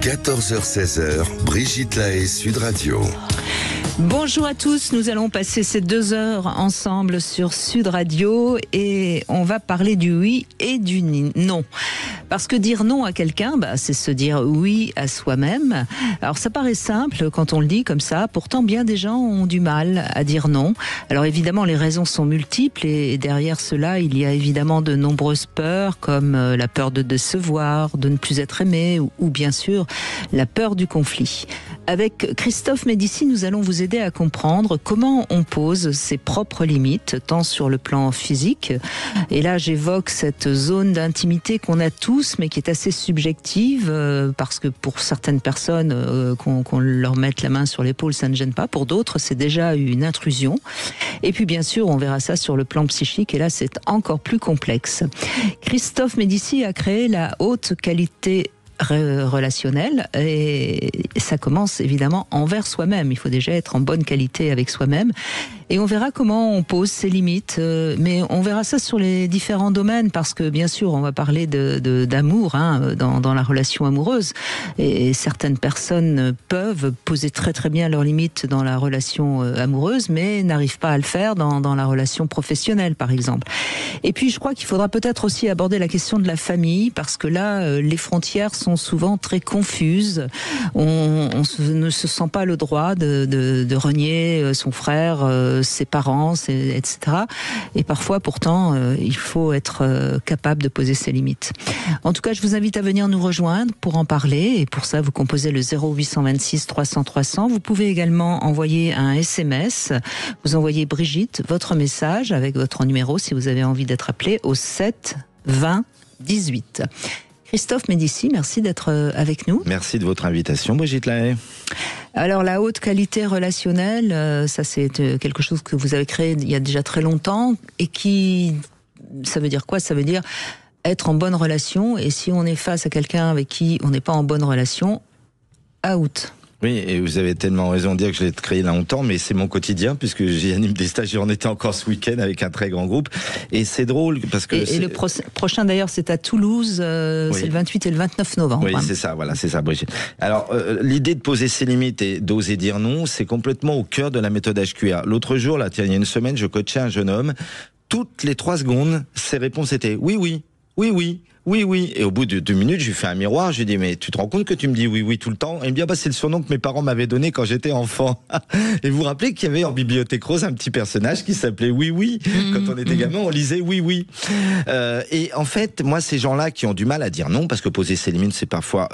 14h-16h, Brigitte Lahaie, Sud Radio. Bonjour à tous, nous allons passer ces 2 heures ensemble sur Sud Radio et on va parler du oui et du non. Parce que dire non à quelqu'un, c'est se dire oui à soi-même. Alors ça paraît simple quand on le dit comme ça, pourtant bien des gens ont du mal à dire non. Alors évidemment les raisons sont multiples et derrière cela il y a évidemment de nombreuses peurs comme la peur de décevoir, de ne plus être aimé ou bien sûr la peur du conflit. Avec Christophe Médici, nous allons vous aider à comprendre comment on pose ses propres limites, tant sur le plan physique. Et là, j'évoque cette zone d'intimité qu'on a tous, mais qui est assez subjective, parce que pour certaines personnes, qu'on leur mette la main sur l'épaule, ça ne gêne pas. Pour d'autres, c'est déjà une intrusion. Et puis, bien sûr, on verra ça sur le plan psychique, et là, c'est encore plus complexe. Christophe Médici a créé la haute qualité relationnel et ça commence évidemment envers soi-même. Il faut déjà être en bonne qualité avec soi-même et on verra comment on pose ses limites, mais on verra ça sur les différents domaines parce que bien sûr on va parler d'amour dans la relation amoureuse et certaines personnes peuvent poser très très bien leurs limites dans la relation amoureuse mais n'arrivent pas à le faire dans la relation professionnelle par exemple. Et puis je crois qu'il faudra peut-être aussi aborder la question de la famille parce que là les frontières sont souvent très confuses. On ne se sent pas le droit de renier son frère, ses parents, etc. Et parfois, pourtant, il faut être capable de poser ses limites. En tout cas, je vous invite à venir nous rejoindre pour en parler. Et pour ça, vous composez le 0826 300 300. Vous pouvez également envoyer un SMS. Vous envoyez Brigitte votre message avec votre numéro si vous avez envie d'être appelé au 7 20 18. Christophe Médici, merci d'être avec nous. Merci de votre invitation, Brigitte Lahaie. Alors, la haute qualité relationnelle, ça c'est quelque chose que vous avez créé il y a déjà très longtemps et qui, ça veut dire quoi ? Ça veut dire être en bonne relation et si on est face à quelqu'un avec qui on n'est pas en bonne relation, out. Oui, et vous avez tellement raison de dire que je l'ai créé là longtemps, mais c'est mon quotidien, puisque j'anime des stages, j'en étais encore ce week-end avec un très grand groupe, et c'est drôle, parce que... Et le prochain d'ailleurs, c'est à Toulouse, oui. C'est le 28 et le 29 novembre. Oui, c'est ça, voilà, c'est ça, Brigitte. Alors, l'idée de poser ses limites et d'oser dire non, c'est complètement au cœur de la méthode HQA. L'autre jour, là, il y a une semaine, je coachais un jeune homme, toutes les 3 secondes, ses réponses étaient oui, oui, oui, oui. Oui, oui. Et au bout de 2 minutes, je lui fais un miroir. Je lui dis, mais tu te rends compte que tu me dis oui, oui tout le temps? Et il me dit, c'est le surnom que mes parents m'avaient donné quand j'étais enfant. Et vous vous rappelez qu'il y avait en Bibliothèque Rose un petit personnage qui s'appelait Oui, oui. Quand on était gamin, on lisait Oui, oui. Et en fait, moi, ces gens-là qui ont du mal à dire non, parce que poser ses limites, c'est parfois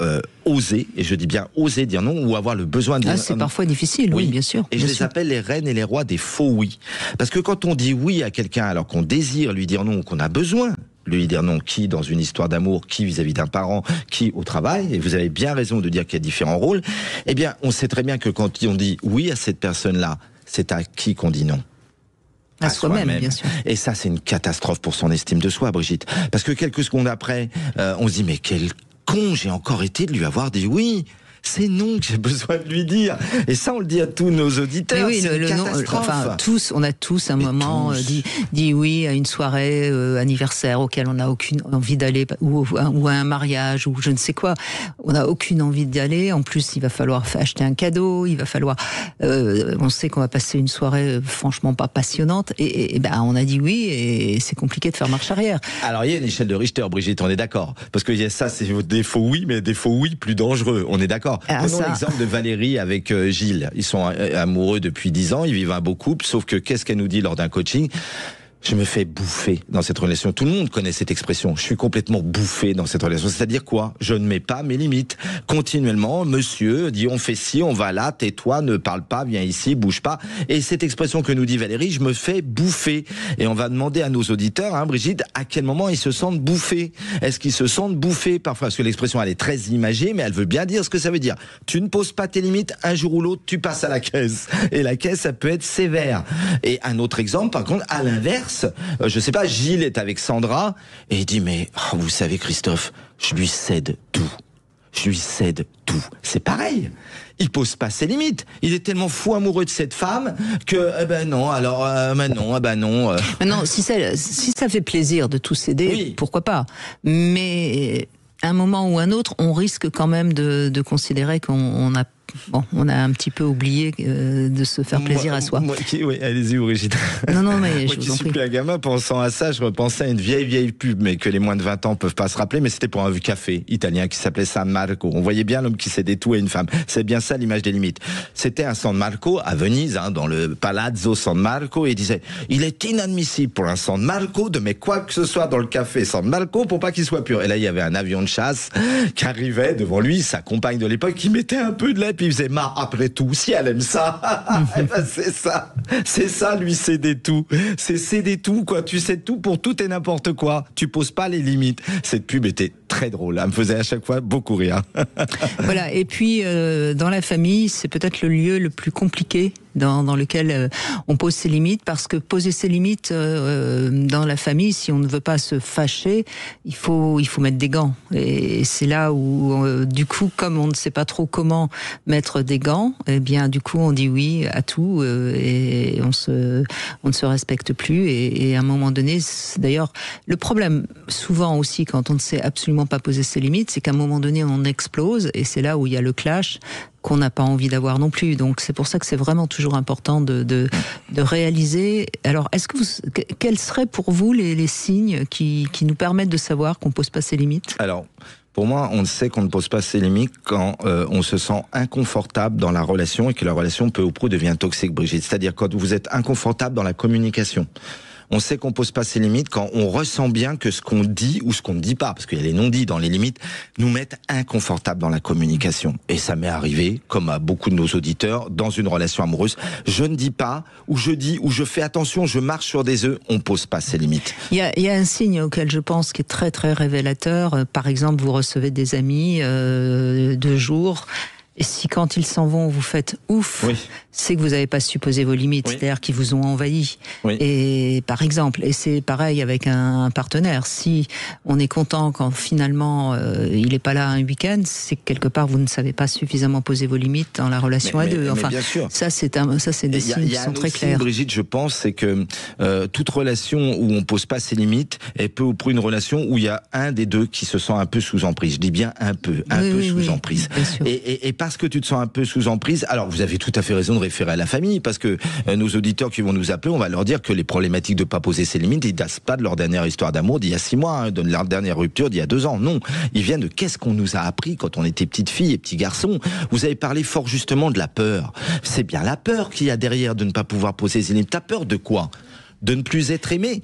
oser, et je dis bien oser dire non, ou avoir le besoin de dire non. C'est parfois difficile, oui, bien sûr. Et je les appelle les reines et les rois des faux oui. Parce que quand on dit oui à quelqu'un alors qu'on désire lui dire non, ou qu'on a besoin lui dire non, qui dans une histoire d'amour, qui vis-à-vis d'un parent, qui au travail, et vous avez bien raison de dire qu'il y a différents rôles, eh bien, on sait très bien que quand on dit oui à cette personne-là, c'est à qui qu'on dit non? À soi-même, bien sûr. Et ça, c'est une catastrophe pour son estime de soi, Brigitte. Parce que quelques secondes après, on se dit, mais quel con j'ai encore été de lui avoir dit oui. C'est non que j'ai besoin de lui dire. Et ça, on le dit à tous nos auditeurs. Oui, c'est une catastrophe. On a tous un moment dit oui à une soirée anniversaire auquel on n'a aucune envie d'aller, ou à un mariage, ou je ne sais quoi. On n'a aucune envie d'y aller. En plus, il va falloir acheter un cadeau. Il va falloir. On sait qu'on va passer une soirée franchement pas passionnante. Et on a dit oui, et c'est compliqué de faire marche arrière. Alors, il y a une échelle de Richter, Brigitte. On est d'accord. Parce que ça, c'est des faux oui, mais des faux oui plus dangereux. On est d'accord. Prenons l'exemple de Valérie avec Gilles. Ils sont amoureux depuis 10 ans, ils vivent un beau couple, sauf que qu'est-ce qu'elle nous dit lors d'un coaching ? Je me fais bouffer dans cette relation. Tout le monde connaît cette expression. Je suis complètement bouffé dans cette relation. C'est-à-dire quoi? Je ne mets pas mes limites. Continuellement, monsieur dit on fait ci, on va là, tais-toi, ne parle pas, viens ici, bouge pas. Et cette expression que nous dit Valérie, je me fais bouffer. Et on va demander à nos auditeurs, Brigitte, à quel moment ils se sentent bouffés? Est-ce qu'ils se sentent bouffés parfois? Parce que l'expression, elle est très imagée, mais elle veut bien dire ce que ça veut dire. Tu ne poses pas tes limites, un jour ou l'autre, tu passes à la caisse. Et la caisse, ça peut être sévère. Et un autre exemple, par contre, à l'inverse, je sais pas, Gilles est avec Sandra et il dit mais vous savez Christophe, je lui cède tout. Je lui cède tout. C'est pareil. Il pose pas ses limites. Il est tellement fou amoureux de cette femme que non. Alors non. Maintenant, si ça fait plaisir de tout céder, oui. Pourquoi pas. Mais à un moment ou un autre, on risque quand même de considérer qu'on a un petit peu oublié de se faire plaisir à soi. Oui, allez-y, Brigitte. Non, mais moi qui suis plus un gamin, pensant à ça, je repensais à une vieille pub, mais que les moins de 20 ans peuvent pas se rappeler, mais c'était pour un café italien qui s'appelait San Marco. On voyait bien l'homme qui cédait tout à une femme. C'est bien ça l'image des limites. C'était un San Marco à Venise, dans le Palazzo San Marco, et il disait, il est inadmissible pour un San Marco de mettre quoi que ce soit dans le café San Marco pour pas qu'il soit pur. Et là, il y avait un avion de chasse qui arrivait devant lui, sa compagne de l'époque, qui mettait un peu de lait, puis il faisait, après tout, si elle aime ça, c'est ça, lui céder tout. C'est céder tout, quoi. Tu cèdes tout pour tout et n'importe quoi. Tu poses pas les limites. Cette pub était très drôle. Elle me faisait à chaque fois beaucoup rire. Voilà. Et puis, dans la famille, c'est peut-être le lieu le plus compliqué dans lequel on pose ses limites, parce que poser ses limites dans la famille, si on ne veut pas se fâcher, il faut mettre des gants. Et c'est là où, du coup, comme on ne sait pas trop comment mettre des gants, eh bien, du coup, on dit oui à tout et on ne se respecte plus. Et à un moment donné, d'ailleurs, le problème, souvent aussi, quand on ne sait absolument pas poser ses limites, c'est qu'à un moment donné, on explose, et c'est là où il y a le clash qu'on n'a pas envie d'avoir non plus. Donc c'est pour ça que c'est vraiment toujours important de réaliser. Alors, quels seraient pour vous les signes qui nous permettent de savoir qu'on pose pas ses limites ? Alors, pour moi, on sait qu'on ne pose pas ses limites quand on se sent inconfortable dans la relation et que la relation peu ou prou devient toxique, Brigitte. C'est-à-dire quand vous êtes inconfortable dans la communication. On sait qu'on pose pas ses limites quand on ressent bien que ce qu'on dit ou ce qu'on ne dit pas, parce qu'il y a les non-dits dans les limites, nous mettent inconfortables dans la communication. Et ça m'est arrivé, comme à beaucoup de nos auditeurs, dans une relation amoureuse. Je ne dis pas, ou je dis, ou je fais attention, je marche sur des œufs, on pose pas ses limites. Il y a un signe auquel je pense qui est très très révélateur. Par exemple, vous recevez des amis 2 jours. Et si quand ils s'en vont, vous faites ouf, oui, c'est que vous n'avez pas su poser vos limites, oui, c'est-à-dire qu'ils vous ont envahi. Oui. Et par exemple, et c'est pareil avec un partenaire, si on est content quand finalement il n'est pas là un week-end, c'est que quelque part vous ne savez pas suffisamment poser vos limites dans la relation à deux. Enfin, bien sûr. Ça c'est des signes qui sont très clairs. Brigitte, je pense, c'est que toute relation où on pose pas ses limites est peu ou prou une relation où il y a un des deux qui se sent un peu sous emprise. Je dis bien un peu sous emprise. Et parce que tu te sens un peu sous emprise, alors vous avez tout à fait raison de référer à la famille, parce que nos auditeurs qui vont nous appeler, on va leur dire que les problématiques de pas poser ses limites, ils datent pas de leur dernière histoire d'amour d'il y a 6 mois, de leur dernière rupture d'il y a 2 ans. Non, ils viennent de qu'est-ce qu'on nous a appris quand on était petite fille et petit garçon. Vous avez parlé fort justement de la peur. C'est bien la peur qu'il y a derrière de ne pas pouvoir poser ses limites. T'as peur de quoi ? De ne plus être aimé ?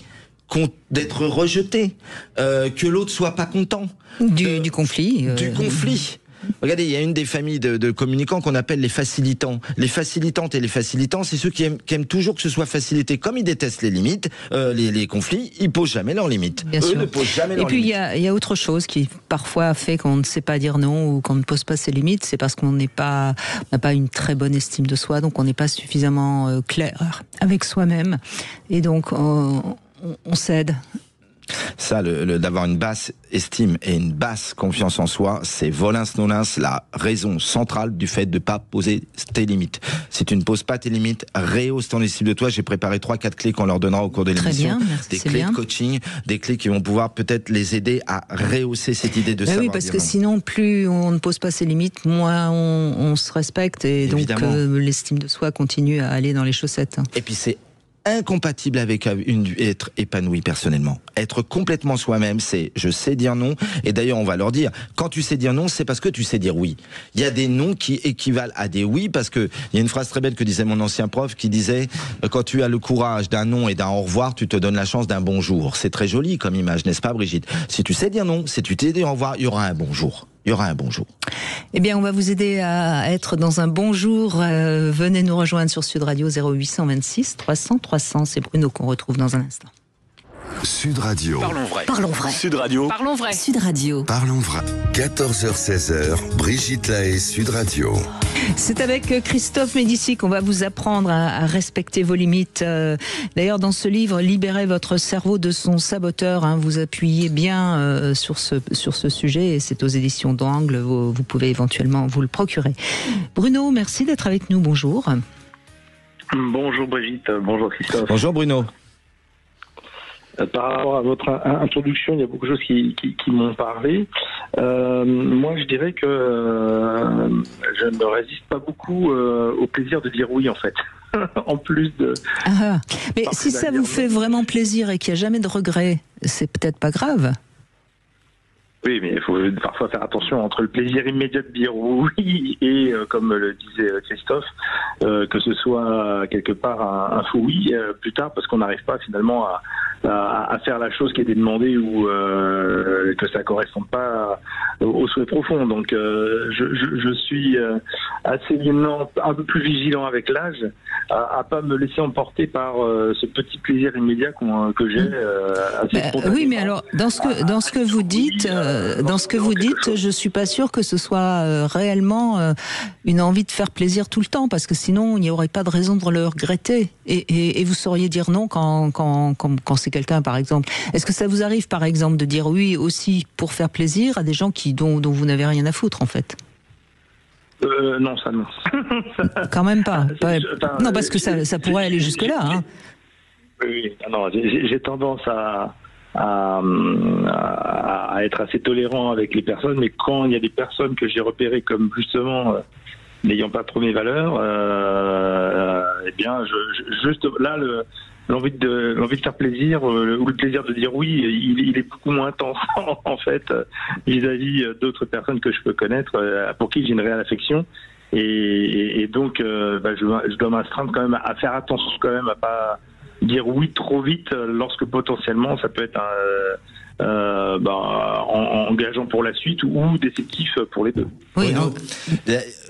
D'être rejeté, que l'autre soit pas content. Du conflit. Du conflit. Regardez, il y a une des familles de communicants qu'on appelle les facilitants. Les facilitantes et les facilitants, c'est ceux qui aiment toujours que ce soit facilité. Comme ils détestent les limites, les conflits, ils posent jamais leurs limites. Bien sûr. Ne posent jamais leurs limites. Et puis il y a autre chose qui parfois fait qu'on ne sait pas dire non ou qu'on ne pose pas ses limites, c'est parce qu'on n'a pas une très bonne estime de soi, donc on n'est pas suffisamment clair avec soi-même, et donc on cède. Ça, d'avoir une basse estime et une basse confiance en soi, c'est volins nolins la raison centrale du fait de pas poser tes limites. Si tu ne poses pas tes limites, rehausse ton estime de toi. J'ai préparé 3-4 clés qu'on leur donnera au cours de l'émission. Des clés de coaching, des clés qui vont pouvoir peut-être les aider à rehausser cette idée de savoir. Oui, parce que sinon, plus on ne pose pas ses limites, moins on se respecte, et évidemment, donc l'estime de soi continue à aller dans les chaussettes. Et puis c'est incompatible avec être épanoui personnellement. Être complètement soi-même, c'est je sais dire non. Et d'ailleurs, on va leur dire, quand tu sais dire non, c'est parce que tu sais dire oui. Il y a des non qui équivalent à des oui, parce que il y a une phrase très belle que disait mon ancien prof qui disait, quand tu as le courage d'un non et d'un au revoir, tu te donnes la chance d'un bonjour. C'est très joli comme image, n'est-ce pas, Brigitte ? Si tu sais dire non, si tu t'es dit au revoir, il y aura un bonjour. Il y aura un bonjour. Eh bien, on va vous aider à être dans un bon jour. Venez nous rejoindre sur Sud Radio 0826 300 300. C'est Bruno qu'on retrouve dans un instant. Sud Radio. Parlons vrai. Parlons vrai. Sud Radio. Parlons vrai. Sud Radio. Parlons vrai. 14h-16h, Brigitte Lahaie, Sud Radio. C'est avec Christophe Médicis qu'on va vous apprendre à respecter vos limites. D'ailleurs, dans ce livre, Libérez votre cerveau de son saboteur, vous appuyez bien sur ce sujet, et c'est aux éditions d'Angle. Vous pouvez éventuellement vous le procurer. Bruno, merci d'être avec nous. Bonjour. Bonjour Brigitte, bonjour Christophe. Bonjour Bruno. par rapport à votre introduction, il y a beaucoup de choses qui m'ont parlé. Moi, je dirais que je ne résiste pas beaucoup au plaisir de dire oui, en fait. En plus de... Mais si ça vous fait vraiment plaisir et qu'il n'y a jamais de regret, c'est peut-être pas grave. Oui, mais il faut parfois faire attention entre le plaisir immédiat de dire oui et, comme le disait Christophe, que ce soit quelque part un faux oui plus tard, parce qu'on n'arrive pas finalement à faire la chose qui était demandée ou que ça correspond pas au souhait profond. Donc je suis assez un peu plus vigilant avec l'âge, à pas me laisser emporter par ce petit plaisir immédiat que j'ai. Oui, mais alors dans ce que vous dites. Dans ce que vous dites, je suis pas sûre que ce soit réellement une envie de faire plaisir tout le temps, parce que sinon il n'y aurait pas de raison de le regretter. Et vous sauriez dire non quand c'est quelqu'un, par exemple. Est-ce que ça vous arrive, par exemple, de dire oui aussi pour faire plaisir à des gens dont vous n'avez rien à foutre, en fait? Non, ça non. Quand même pas. Non, parce que ça pourrait aller jusque-là. Hein. Oui, non, j'ai tendance à être assez tolérant avec les personnes, mais quand il y a des personnes que j'ai repérées comme justement n'ayant pas trop mes valeurs, eh bien, juste là, l'envie de faire plaisir ou le plaisir de dire oui, il est beaucoup moins intense en fait vis-à-vis d'autres personnes que je peux connaître, pour qui j'ai une réelle affection. Et donc, je dois m'astreindre quand même à faire attention quand même à pas dire oui trop vite lorsque potentiellement ça peut être engageant pour la suite ou déceptif pour les deux. Oui,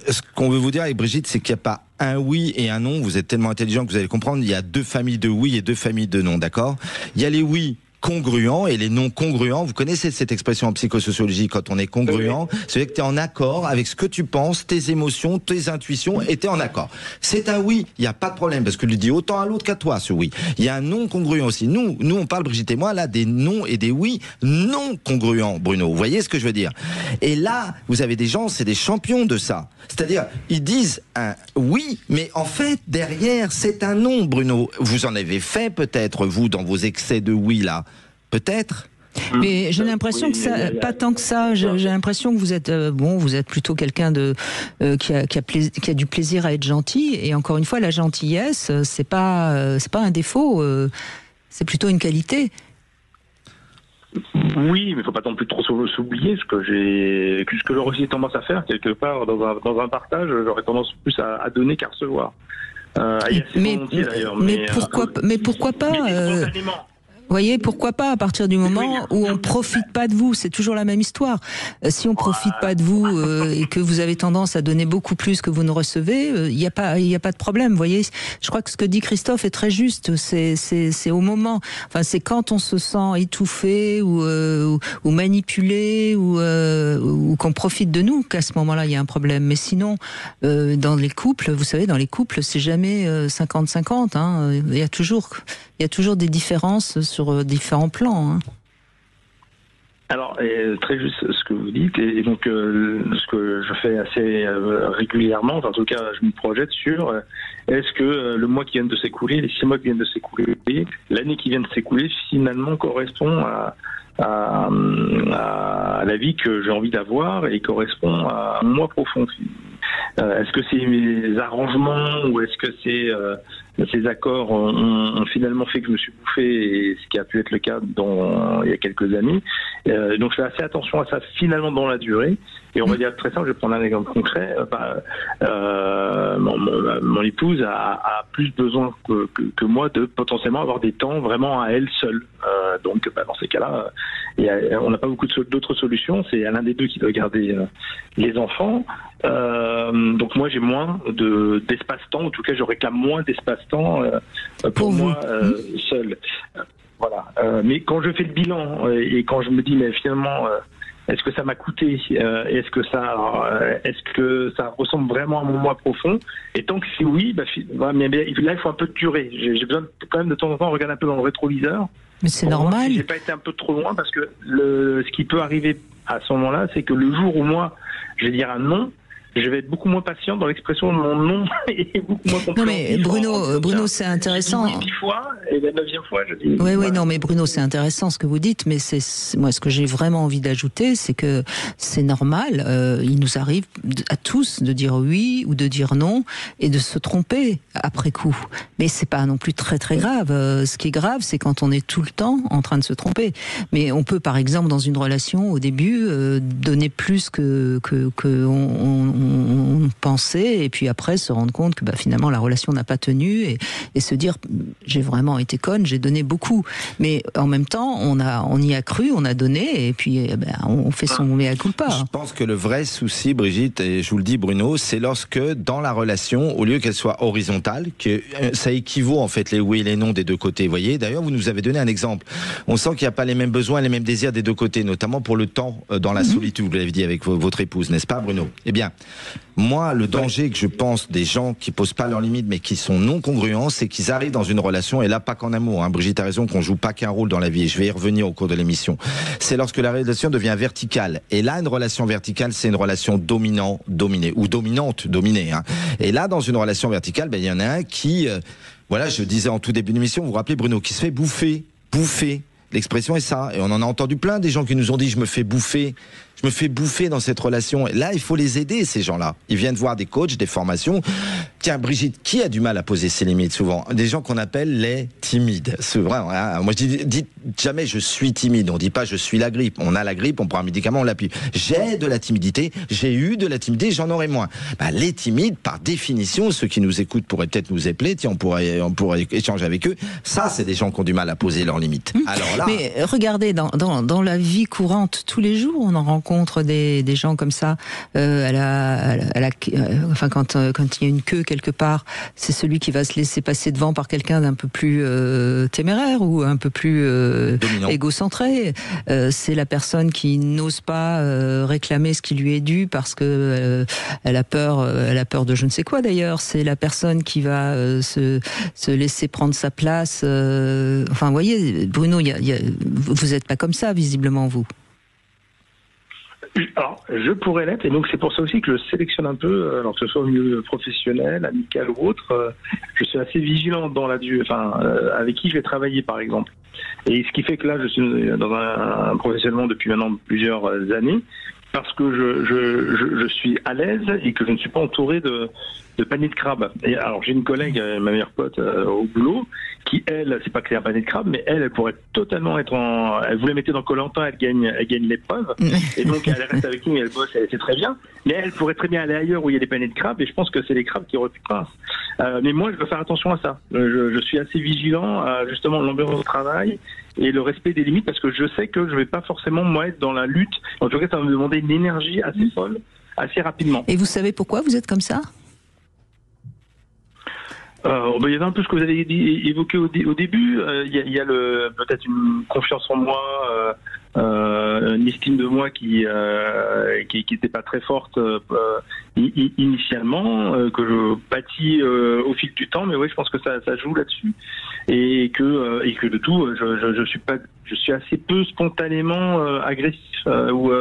ce qu'on veut vous dire avec Brigitte, c'est qu'il n'y a pas un oui et un non. Vous êtes tellement intelligent que vous allez comprendre. Il y a 2 familles de oui et 2 familles de non, d'accord? Il y a les oui congruents et les non congruents. Vous connaissez cette expression en psychosociologie, quand on est congruent, c'est que tu es en accord avec ce que tu penses, tes émotions, tes intuitions, et tu es en accord. C'est un oui, il n'y a pas de problème, parce que je le dis autant à l'autre qu'à toi, ce oui. Il y a un non congruent aussi. Nous, on parle, Brigitte et moi, là, des non et des oui non congruents, Bruno. Vous voyez ce que je veux dire? Et là, vous avez des gens, c'est des champions de ça. C'est-à-dire, ils disent un oui, mais en fait, derrière, c'est un non, Bruno. Vous en avez fait peut-être, vous, dans vos excès de oui, là. Peut-être. Mais j'ai l'impression que ça, pas tant que ça. J'ai l'impression que vous êtes vous êtes plutôt quelqu'un qui a du plaisir à être gentil. Et encore une fois, la gentillesse, c'est pas un défaut, c'est plutôt une qualité. Oui, mais il faut pas non plus trop s'oublier ce que j'aurais aussi tendance à faire quelque part dans un partage. J'aurais tendance plus à donner qu'à recevoir. Mais pourquoi pas voyez, pourquoi pas, à partir du moment où on profite pas de vous, c'est toujours la même histoire. Si on profite pas de vous et que vous avez tendance à donner beaucoup plus que vous ne recevez, il y a pas de problème, voyez. Je crois que ce que dit Christophe est très juste. C'est au moment, enfin c'est quand on se sent étouffé ou manipulé ou qu'on profite de nous qu'à ce moment-là il y a un problème. Mais sinon, dans les couples, vous savez, c'est jamais 50-50. Hein. Il y a toujours des différences sur différents plans. Hein. Alors, très juste ce que vous dites, et donc ce que je fais assez régulièrement, enfin, en tout cas je me projette sur est-ce que le mois qui vient de s'écouler, les 6 mois qui viennent de s'écouler, l'année qui vient de s'écouler, finalement correspond à la vie que j'ai envie d'avoir et correspond à moi profond. Est-ce que c'est mes arrangements ou est-ce que ces accords ont finalement fait que je me suis bouffé, et ce qui a pu être le cas il y a quelques années. Donc je fais assez attention à ça finalement dans la durée. Et on va dire très simple, je vais prendre un exemple concret. Mon épouse a plus besoin que moi de potentiellement avoir des temps vraiment à elle seule. Donc dans ces cas-là, on n'a pas beaucoup d'autres solutions. C'est l'un des deux qui doit garder les enfants. Donc moi j'ai moins d'espace-temps, en tout cas je réclame moins d'espace-temps pour moi seul. Voilà. Mais quand je fais le bilan et quand je me dis mais finalement est-ce que ça m'a coûté, est-ce que ça ressemble vraiment à mon moi profond, et tant que c'est oui, là il faut un peu de durée. J'ai besoin quand même de temps en temps regarder un peu dans le rétroviseur. Mais c'est normal. Si j'ai pas été un peu trop loin, parce que ce qui peut arriver à ce moment-là, c'est que le jour où moi je vais dire un non, je vais être beaucoup moins patient dans l'expression de mon nom et beaucoup moins compréhensif. Non mais Bruno, c'est intéressant. Je dis 10 fois, et la 9e fois, je dis... Oui, voilà. non mais Bruno, c'est intéressant ce que vous dites, mais moi, ce que j'ai vraiment envie d'ajouter, c'est que c'est normal, il nous arrive à tous de dire oui ou de dire non, et de se tromper après coup. Mais c'est pas non plus très très grave. Ce qui est grave, c'est quand on est tout le temps en train de se tromper. Mais on peut, par exemple, dans une relation, au début, donner plus que on pensait, et puis après se rendre compte que finalement la relation n'a pas tenu, et se dire j'ai vraiment été conne, j'ai donné beaucoup. Mais en même temps, on y a cru, on a donné, et puis on fait son mea culpa. Je pense que le vrai souci, Brigitte, et je vous le dis Bruno, c'est lorsque dans la relation, au lieu qu'elle soit horizontale, que ça équivaut en fait les oui et les non des deux côtés. Vous voyez, d'ailleurs, vous nous avez donné un exemple. On sent qu'il n'y a pas les mêmes besoins, les mêmes désirs des deux côtés, notamment pour le temps dans la solitude. Vous l'avez dit avec votre épouse, n'est-ce pas, Bruno? Eh bien, moi, le danger que je pense des gens qui posent pas leurs limites, mais qui sont non congruents, c'est qu'ils arrivent dans une relation, et là, pas qu'en amour. Brigitte a raison qu'on joue pas qu'un rôle dans la vie. Et je vais y revenir au cours de l'émission. C'est lorsque la relation devient verticale. Et là, une relation verticale, c'est une relation dominant-dominée, ou dominante-dominée. Et là, dans une relation verticale, il y en a un qui, voilà, je disais en tout début d'émission, vous vous rappelez, Bruno, qui se fait bouffer. L'expression est ça. Et on en a entendu plein des gens qui nous ont dit je me fais bouffer dans cette relation. Et là, il faut les aider, ces gens-là. Ils viennent voir des coachs, des formations. Tiens, Brigitte, qui a du mal à poser ses limites souvent? Des gens qu'on appelle les timides. C'est vrai, hein. Moi, je dis jamais je suis timide. On dit pas je suis la grippe. On a la grippe, on prend un médicament, on l'appuie. J'ai de la timidité, j'ai eu de la timidité, j'en aurai moins. Les timides, par définition, ceux qui nous écoutent pourraient peut-être nous appeler. Tiens, on pourrait échanger avec eux. Ça, c'est des gens qui ont du mal à poser leurs limites. Alors là. Mais regardez, dans la vie courante, tous les jours, on en rencontre des gens comme ça. Enfin, quand il y a une queue quelque part, c'est celui qui va se laisser passer devant par quelqu'un d'un peu plus téméraire ou un peu plus égocentré. C'est la personne qui n'ose pas réclamer ce qui lui est dû parce que elle a peur de je ne sais quoi d'ailleurs. C'est la personne qui va se laisser prendre sa place. Enfin, vous voyez, Bruno, vous n'êtes pas comme ça visiblement, vous. Alors, je pourrais l'être, et donc c'est pour ça aussi que je sélectionne un peu, alors que ce soit au milieu professionnel, amical ou autre, je suis assez vigilant dans avec qui je vais travailler, par exemple. Et ce qui fait que là, je suis dans un professionnellement depuis maintenant plusieurs années, parce que je suis à l'aise et que je ne suis pas entouré de paniers de crabes. Et alors, j'ai une collègue, ma meilleure pote au boulot, qui, elle, c'est pas que c'est un panier de crabes, mais elle pourrait totalement être elle vous la mettez dans Koh-Lanta, elle gagne l'épreuve, et donc elle reste avec nous, elle bosse, c'est très bien, mais elle pourrait très bien aller ailleurs où il y a des paniers de crabes, et je pense que c'est les crabes qui auraient pu pince. Mais moi, je veux faire attention à ça. Je suis assez vigilant à justement l'ambiance au travail et le respect des limites, parce que je sais que je vais pas forcément, moi, être dans la lutte. En tout cas, ça va me demander une énergie assez folle, assez rapidement. Et vous savez pourquoi vous êtes comme ça? Il y avait un peu ce que vous avez évoqué au début. Il y a peut-être une confiance en moi, une estime de moi qui était pas très forte initialement, que je bâtis au fil du temps. Mais oui, je pense que ça joue là-dessus, et que de tout, je suis assez peu spontanément agressif ou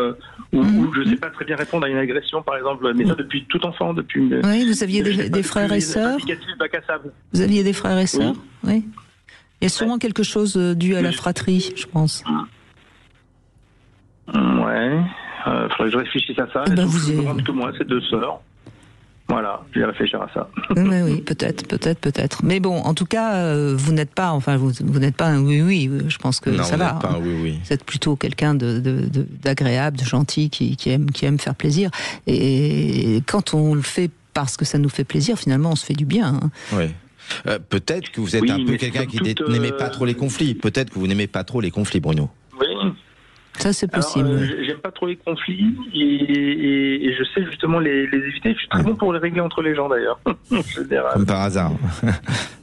je sais pas très bien répondre à une agression, par exemple. Mais ça depuis tout enfant, Oui, vous aviez des frères et sœurs. Vous aviez des frères et sœurs, oui. Il y a sûrement quelque chose dû à la fratrie, je pense. Ouais, faudrait que je réfléchisse à ça. Vous êtes grande que moi, c'est 2 sœurs. Voilà, je vais réfléchir à ça. Oui, peut-être. Mais bon, en tout cas, vous n'êtes pas un oui-oui. Je pense que non, ça va. Pas un oui-oui. Vous êtes plutôt quelqu'un d'agréable, de gentil, qui aime faire plaisir. Et quand on le fait parce que ça nous fait plaisir, finalement, on se fait du bien. Hein. Oui. Peut-être que vous êtes un peu quelqu'un qui n'aimait pas trop les conflits. Peut-être que vous n'aimez pas trop les conflits, Bruno. Oui. Ça, c'est possible. Alors, j'aime pas trop les conflits et je sais justement les éviter. Je suis très bon pour les régler entre les gens, d'ailleurs. Comme par hasard.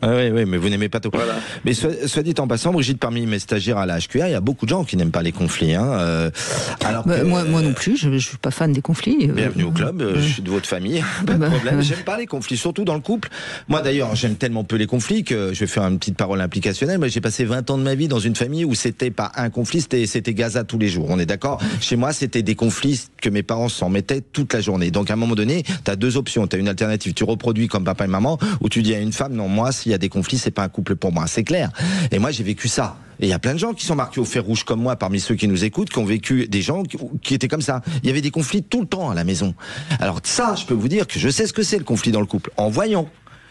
Oui, mais vous n'aimez pas tout. Voilà. Mais soit dit en passant, Brigitte, parmi mes stagiaires à la HQR, il y a beaucoup de gens qui n'aiment pas les conflits. Alors moi non plus, je suis pas fan des conflits. Bienvenue au club, je suis de votre famille, pas de problème. J'aime pas les conflits, surtout dans le couple. Moi d'ailleurs, j'aime tellement peu les conflits que je vais faire une petite parole implicationnelle. Moi, j'ai passé 20 ans de ma vie dans une famille où c'était pas un conflit, c'était Gaza tous les les jours. On est d'accord? Chez moi, c'était des conflits que mes parents s'en mettaient toute la journée. Donc à un moment donné, tu as deux options. Tu as une alternative. Tu reproduis comme papa et maman, ou tu dis à une femme, non, moi, s'il y a des conflits, c'est pas un couple pour moi. C'est clair. Et moi, j'ai vécu ça. Et il y a plein de gens qui sont marqués au fer rouge comme moi, parmi ceux qui nous écoutent, qui ont vécu des gens qui étaient comme ça. Il y avait des conflits tout le temps à la maison. Alors ça, je peux vous dire que je sais ce que c'est le conflit dans le couple, en voyant.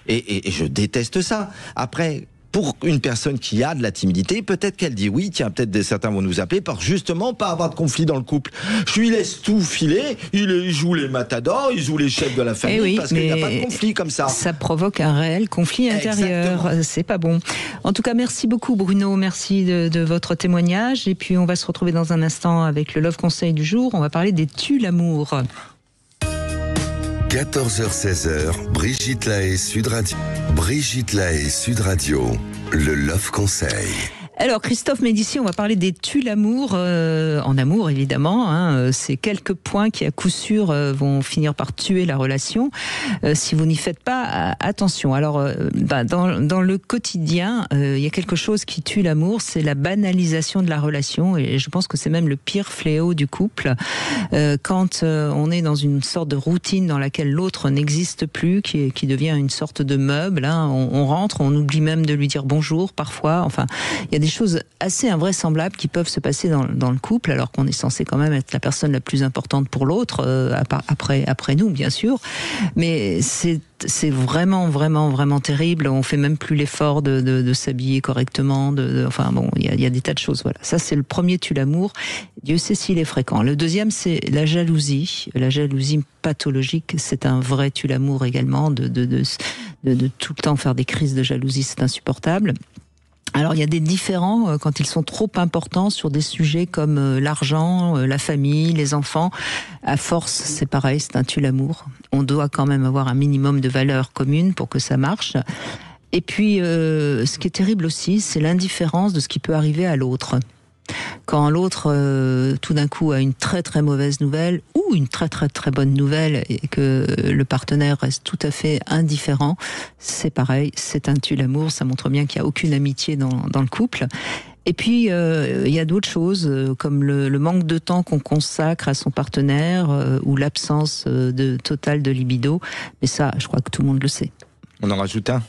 Et je déteste ça. Après, pour une personne qui a de la timidité, peut-être qu'elle dit oui, tiens, peut-être certains vont nous appeler pour justement pas avoir de conflit dans le couple. Je lui laisse tout filer, il joue les matadors, il joue les chefs de la famille, parce qu'il n'y a pas de conflit comme ça. Ça provoque un réel conflit intérieur. Exactement. C'est pas bon. En tout cas, merci beaucoup Bruno, merci de votre témoignage. Et puis on va se retrouver dans un instant avec le Love Conseil du jour. On va parler des tue-l'amour. 14h-16h, Brigitte Lahaie, Sud Radio. Brigitte Lahaie, Sud Radio, le Love Conseil. Alors Christophe Médici, on va parler des tue-l'amour, en amour évidemment, hein, c'est quelques points qui à coup sûr vont finir par tuer la relation si vous n'y faites pas attention. Alors dans le quotidien, il y a quelque chose qui tue l'amour, c'est la banalisation de la relation, et je pense que c'est même le pire fléau du couple, quand on est dans une sorte de routine dans laquelle l'autre n'existe plus, qui devient une sorte de meuble, hein, on rentre, on oublie même de lui dire bonjour parfois, enfin il y a des choses assez invraisemblables qui peuvent se passer dans le couple, alors qu'on est censé quand même être la personne la plus importante pour l'autre, après nous bien sûr, mais c'est vraiment terrible. On fait même plus l'effort de s'habiller correctement, enfin bon, il y a des tas de choses. Voilà, ça c'est le premier tue-l'amour. Dieu sait s'il est fréquent. Le deuxième, c'est la jalousie pathologique. C'est un vrai tue-l'amour également, de tout le temps faire des crises de jalousie, c'est insupportable. Alors il y a des différends quand ils sont trop importants sur des sujets comme l'argent, la famille, les enfants. À force, c'est pareil, c'est un tue-l'amour. On doit quand même avoir un minimum de valeurs communes pour que ça marche. Et puis, ce qui est terrible aussi, c'est l'indifférence de ce qui peut arriver à l'autre. Quand l'autre, tout d'un coup, a une très très mauvaise nouvelle ou une très très très bonne nouvelle et que le partenaire reste tout à fait indifférent, c'est pareil, c'est un tue-l'amour, ça montre bien qu'il n'y a aucune amitié dans le couple. Et puis, il y a d'autres choses, comme le manque de temps qu'on consacre à son partenaire ou l'absence totale de libido. Mais ça, je crois que tout le monde le sait. On en rajoute un ?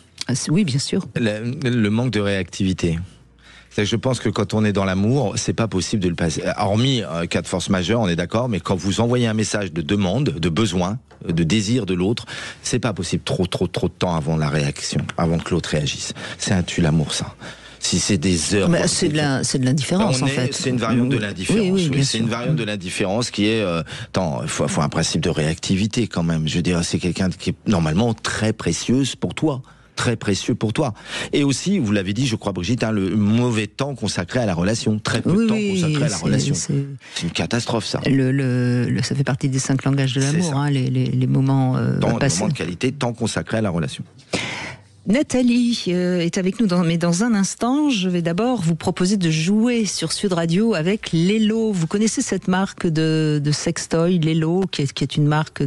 Oui, bien sûr. Le manque de réactivité. Je pense que quand on est dans l'amour, c'est pas possible de le passer. Hormis cas de force majeure, on est d'accord, mais quand vous envoyez un message de demande, de besoin, de désir de l'autre, c'est pas possible trop de temps avant la réaction, avant que l'autre réagisse. C'est un tue-l'amour, ça. Si c'est des heures... c'est de l'indifférence, en fait. C'est une variante de l'indifférence. Oui, c'est une variante de l'indifférence qui est... il faut un principe de réactivité, quand même. Je veux dire, c'est quelqu'un qui est normalement très précieuse pour toi. Très précieux pour toi. Et aussi, vous l'avez dit, je crois, Brigitte, le mauvais temps consacré à la relation. Très peu de temps consacré à la relation. C'est une catastrophe, ça. Ça fait partie des 5 langages de l'amour, hein, les moments passés. Moments de qualité, temps consacré à la relation. Nathalie est avec nous, mais dans un instant, je vais d'abord vous proposer de jouer sur Sud Radio avec Lelo. Vous connaissez cette marque de sextoy, Lelo, qui est une marque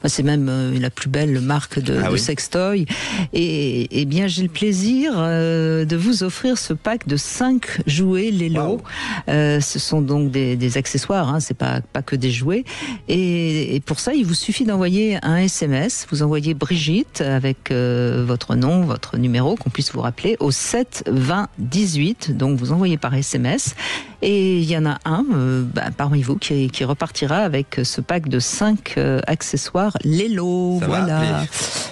c'est même la plus belle marque de sextoy. Et bien, j'ai le plaisir de vous offrir ce pack de 5 jouets Lelo. Wow. Ce sont donc des accessoires, hein, c'est pas que des jouets. Et pour ça, il vous suffit d'envoyer un SMS. Vous envoyez Brigitte avec votre nom, votre numéro, qu'on puisse vous rappeler, au 7 20 18. Donc vous envoyez par SMS. Et il y en a un parmi vous qui repartira avec ce pack de 5 accessoires Lelo.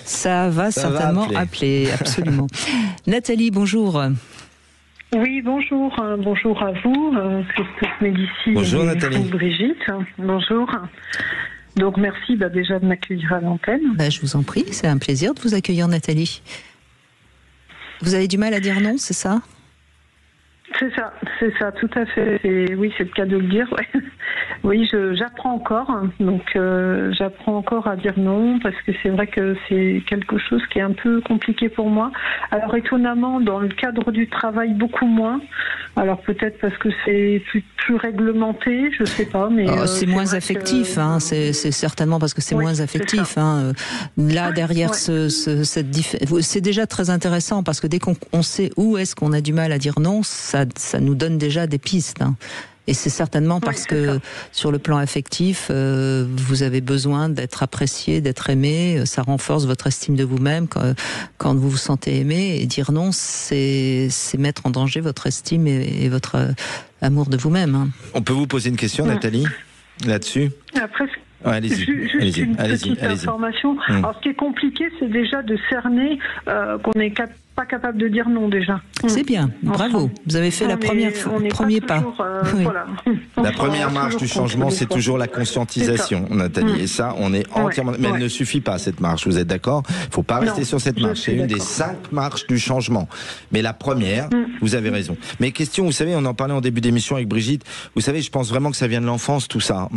Ça va certainement appeler, absolument. Nathalie, bonjour. Oui, bonjour. Bonjour à vous, Christophe Médici. Bonjour Nathalie. Brigitte. Bonjour. Donc merci déjà de m'accueillir à l'antenne. Je vous en prie, c'est un plaisir de vous accueillir, Nathalie. Vous avez du mal à dire non, c'est ça ? C'est ça, tout à fait. Oui, c'est le cas de le dire. Ouais. Oui, j'apprends encore, donc j'apprends encore à dire non, parce que c'est vrai que c'est quelque chose qui est un peu compliqué pour moi. Alors étonnamment, dans le cadre du travail, beaucoup moins. Alors peut-être parce que c'est plus réglementé, je sais pas, mais c'est moins affectif. C'est certainement parce que c'est moins affectif. Là, derrière c'est déjà très intéressant, parce que dès qu'on sait où est-ce qu'on a du mal à dire non, ça nous donne déjà des pistes. Et c'est certainement parce que sur le plan affectif, vous avez besoin d'être apprécié, d'être aimé. Ça renforce votre estime de vous-même quand vous vous sentez aimé. Et dire non, c'est mettre en danger votre estime et votre amour de vous-même. Hein. On peut vous poser une question, Nathalie, là-dessus ? Après, allez-y. Juste une petite information. Alors, ce qui est compliqué, c'est déjà de cerner qu'on n'est pas capable de dire non déjà. C'est bien, bravo. Vous avez fait premier pas. Voilà. La première marche du changement, c'est toujours la conscientisation, Nathalie. Et ça, on est entièrement... Mais elle ne suffit pas, cette marche, vous êtes d'accord ? Il ne faut pas rester sur cette marche. C'est une des 5 marches du changement. Mais la première, vous avez raison. Mais question, vous savez, on en parlait en début d'émission avec Brigitte, vous savez, je pense vraiment que ça vient de l'enfance, tout ça,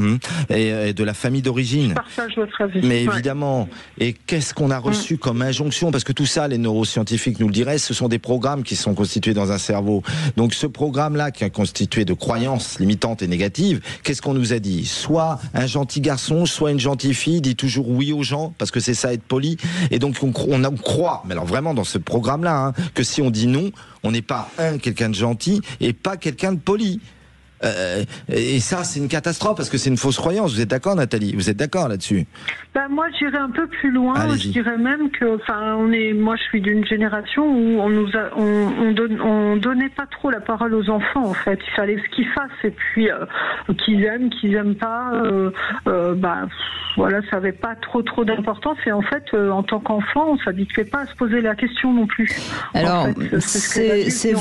et de la famille d'origine. Je partage votre avis. Mais évidemment, et qu'est-ce qu'on a reçu comme injonction ? Parce que tout ça, les neuroscientifiques nous le diraient, ce sont des programmes qui sont constitués dans un cerveau. Donc ce programme-là, qui est constitué de croyances limitantes et négatives, qu'est-ce qu'on nous a dit ? Soit un gentil garçon, soit une gentille fille, dit toujours oui aux gens, parce que c'est ça être poli. Et donc on croit, mais alors vraiment dans ce programme-là, que si on dit non, on n'est pas quelqu'un de gentil et pas quelqu'un de poli. Et ça, c'est une catastrophe parce que c'est une fausse croyance. Vous êtes d'accord, Nathalie ? Vous êtes d'accord là-dessus ? Moi, j'irais un peu plus loin. Allez-y. Je dirais même que, moi, je suis d'une génération où on donnait pas trop la parole aux enfants. En fait, il fallait ce qu'ils fassent et puis qu'ils aiment pas. Voilà, ça avait pas trop d'importance. Et en fait, en tant qu'enfant, on s'habituait pas à se poser la question non plus. Alors, en fait, c'est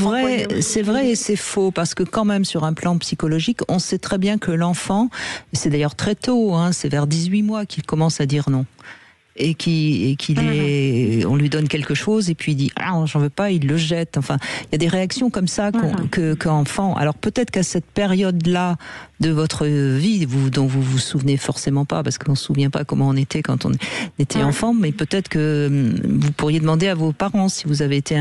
vrai et c'est faux parce que quand même sur un plan psychologique, on sait très bien que l'enfant, c'est d'ailleurs très tôt, c'est vers 18 mois qu'il commence à dire non. Et on lui donne quelque chose et puis il dit j'en veux pas, il le jette. Enfin, il y a des réactions comme ça qu'enfant. Alors peut-être qu'à cette période-là de votre vie, dont vous vous souvenez forcément pas, parce qu'on se souvient pas comment on était quand on était enfant, mais peut-être que vous pourriez demander à vos parents si vous avez été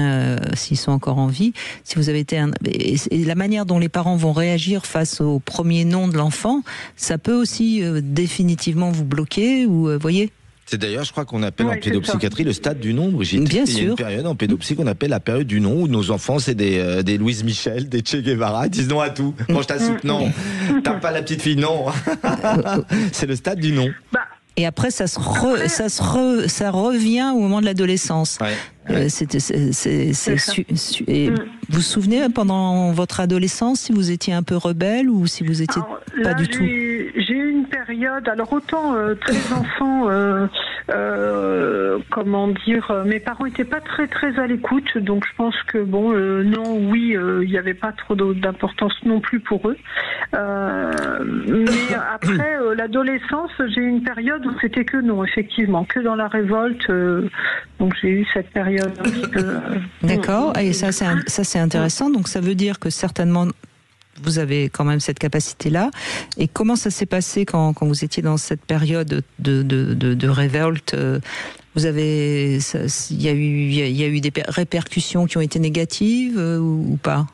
s'ils sont encore en vie, si vous avez été et la manière dont les parents vont réagir face au premier non de l'enfant, ça peut aussi définitivement vous bloquer ou voyez. C'est d'ailleurs, je crois qu'on appelle en pédopsychiatrie le stade du non, Brigitte. Bien sûr. Il y a une période en pédopsie qu'on appelle la période du non, où nos enfants, c'est des Louise Michel, des Che Guevara, ils disent non à tout. Mange ta soupe, non. Tape pas la petite fille, non. C'est le stade du non. Et après, ça revient au moment de l'adolescence. Ouais. Et vous vous souvenez, pendant votre adolescence, si vous étiez un peu rebelle ou si vous étiez pas du tout ? J'ai eu une période, alors autant très enfant, mes parents n'étaient pas très à l'écoute, donc je pense que il n'y avait pas trop d'importance non plus pour eux. Mais après l'adolescence, j'ai eu une période où c'était que non, effectivement, que dans la révolte. Donc j'ai eu cette période un petit peu. D'accord. Et ça c'est intéressant. Donc ça veut dire que certainement vous avez quand même cette capacité-là. Et comment ça s'est passé quand vous étiez dans cette période de révolte ? Il y a eu des répercussions qui ont été négatives ou pas ?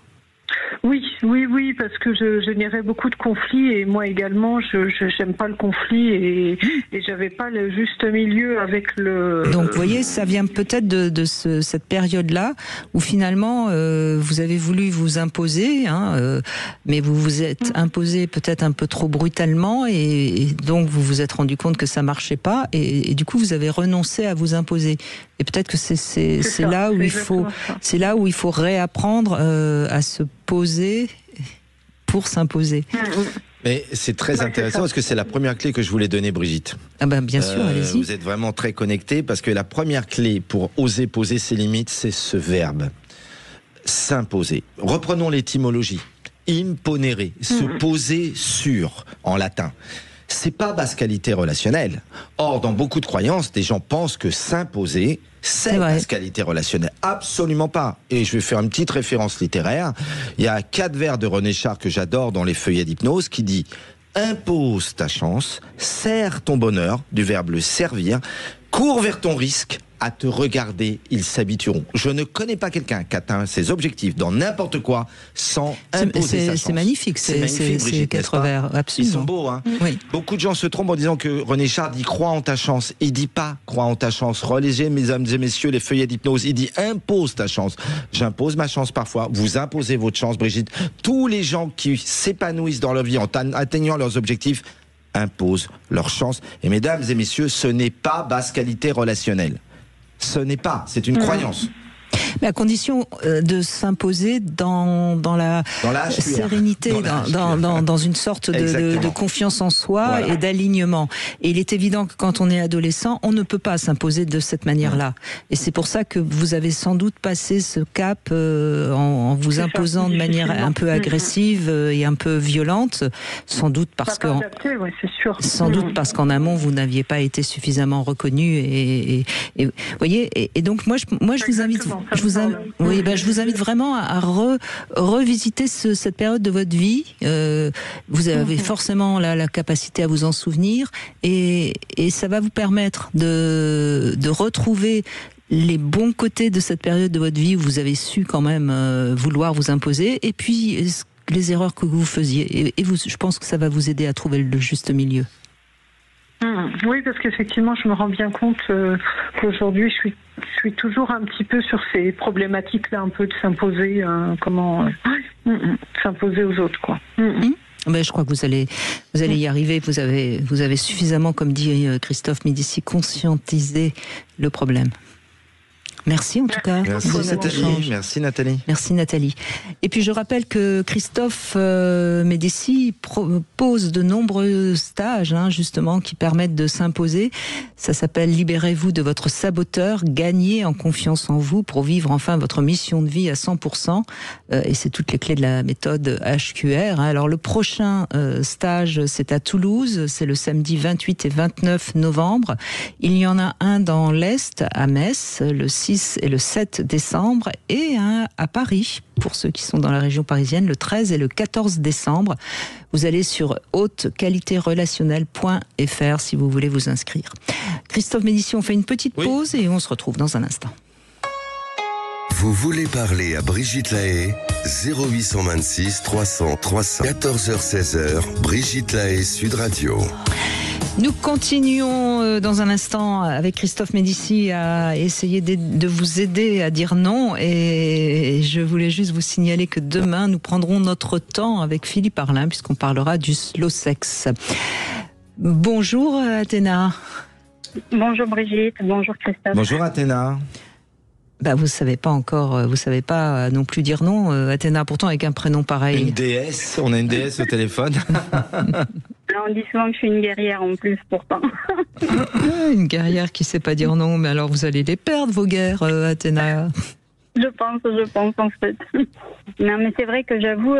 Oui, parce que je générais beaucoup de conflits et moi également, je n'aime pas le conflit et j'avais pas le juste milieu avec le... Donc vous voyez, ça vient peut-être de cette période-là où finalement vous avez voulu vous imposer, mais vous vous êtes imposé peut-être un peu trop brutalement et donc vous vous êtes rendu compte que ça marchait pas et du coup vous avez renoncé à vous imposer. Et peut-être que c'est là où il faut réapprendre à se poser pour s'imposer. Mais c'est très intéressant parce que c'est la première clé que je voulais donner, Brigitte. Bien sûr, allez-y. Vous êtes vraiment très connectés parce que la première clé pour oser poser ses limites, c'est ce verbe. S'imposer. Reprenons l'étymologie. Imponere, se poser sur, en latin. C'est pas basse qualité relationnelle. Or, dans beaucoup de croyances, des gens pensent que s'imposer, c'est basse qualité relationnelle. Absolument pas. Et je vais faire une petite référence littéraire. Il y a 4 vers de René Char que j'adore dans les feuillets d'hypnose qui dit « Impose ta chance, serre ton bonheur », du verbe le servir, « cours vers ton risque, à te regarder, ils s'habitueront. Je ne connais pas quelqu'un qui atteint ses objectifs dans n'importe quoi sans imposer sa chance. C'est magnifique, ces 4 vers, absolument. Ils sont beaux, hein. Oui. Beaucoup de gens se trompent en disant que René Char dit crois en ta chance. Il dit pas crois en ta chance. Relisez, mesdames et messieurs, les feuillets d'hypnose. Il dit impose ta chance. J'impose ma chance parfois. Vous imposez votre chance, Brigitte. Tous les gens qui s'épanouissent dans leur vie en atteignant leurs objectifs imposent leur chance. Et mesdames et messieurs, ce n'est pas basse qualité relationnelle. Ce n'est pas, c'est une croyance. Mais à condition de s'imposer dans la sérénité, dans une sorte de confiance en soi et d'alignement. Et il est évident que quand on est adolescent, on ne peut pas s'imposer de cette manière-là. Et c'est pour ça que vous avez sans doute passé ce cap en vous imposant de manière un peu agressive et un peu violente, sans doute parce qu'en amont vous n'aviez pas été suffisamment reconnu et voyez. Et donc moi je vous invite. Je vous invite vraiment à revisiter cette période de votre vie. Vous avez forcément la capacité à vous en souvenir et ça va vous permettre de retrouver les bons côtés de cette période de votre vie où vous avez su quand même vouloir vous imposer et puis les erreurs que vous faisiez. Et je pense que ça va vous aider à trouver le juste milieu. Oui, parce qu'effectivement, je me rends bien compte qu'aujourd'hui, je suis toujours un petit peu sur ces problématiques-là, un peu de s'imposer, s'imposer aux autres, quoi. Mais je crois que vous allez y arriver. Vous avez suffisamment, comme dit Christophe Médici, conscientisé le problème. Merci en tout cas. Merci Nathalie. Merci Nathalie. Et puis je rappelle que Christophe Médici propose de nombreux stages justement qui permettent de s'imposer. Ça s'appelle Libérez-vous de votre saboteur, gagnez en confiance en vous pour vivre enfin votre mission de vie à 100%. Et c'est toutes les clés de la méthode HQR. Alors le prochain stage, c'est à Toulouse, c'est le samedi 28 et 29 novembre. Il y en a un dans l'Est, à Metz, le 6 et le 7 décembre, et un à Paris, pour ceux qui sont dans la région parisienne, le 13 et le 14 décembre. Vous allez sur hautqualitérelationnelle.fr si vous voulez vous inscrire. Christophe Médici, on fait une petite pause et on se retrouve dans un instant. Vous voulez parler à Brigitte Lahaie? 0826 300 300. 14h-16h, Brigitte Lahaie, Sud Radio. Nous continuons dans un instant avec Christophe Médici à essayer de vous aider à dire non, et je voulais juste vous signaler que demain nous prendrons notre temps avec Philippe Arlin puisqu'on parlera du slow sex. Bonjour Athéna. Bonjour Brigitte, bonjour Christophe. Bonjour Athéna. Vous savez pas encore, vous savez pas non plus dire non, Athéna, pourtant avec un prénom pareil. Une déesse, on a une déesse au téléphone. Alors, on dit souvent que je suis une guerrière en plus, pourtant. Une guerrière qui sait pas dire non, mais alors vous allez les perdre vos guerres, Athéna. Je pense en fait. Non, mais c'est vrai que j'avoue,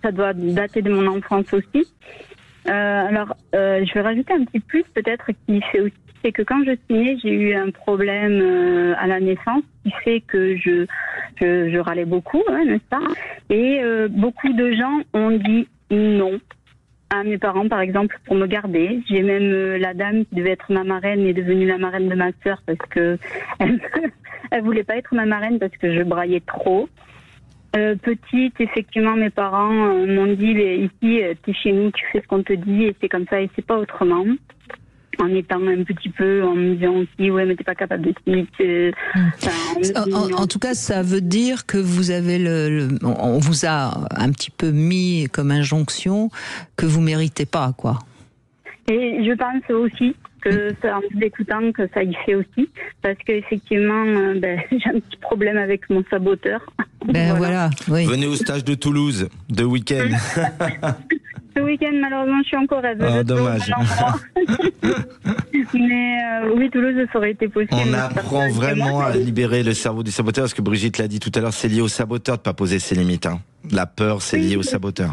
ça doit dater de mon enfance aussi. Je vais rajouter un petit plus peut-être qui fait aussi, c'est que quand je suis née, j'ai eu un problème à la naissance qui fait que je râlais beaucoup, n'est-ce pas? Et beaucoup de gens ont dit non à mes parents, par exemple, pour me garder. J'ai même la dame qui devait être ma marraine est devenue la marraine de ma sœur parce que elle voulait pas être ma marraine parce que je braillais trop. Petite, effectivement, mes parents m'ont dit ici, t'es chez nous, tu fais ce qu'on te dit et c'est comme ça et c'est pas autrement. En étant un petit peu, en me disant aussi, ouais, mais t'es pas capable de t'imiter. En tout cas, ça veut dire que vous avez on vous a un petit peu mis comme injonction que vous méritez pas, quoi. Et je pense aussi que, en vous écoutant, que ça y fait aussi, parce qu'effectivement, j'ai un petit problème avec mon saboteur. Voilà. Oui. Venez au stage de Toulouse, de week-end. Ce week-end, malheureusement, je suis encore rêveuse. Oh, dommage. Mais oui, Toulouse, ça aurait été possible. On apprend vraiment à libérer le cerveau du saboteur, parce que Brigitte l'a dit tout à l'heure, c'est lié au saboteur de ne pas poser ses limites. La peur, c'est lié au saboteur.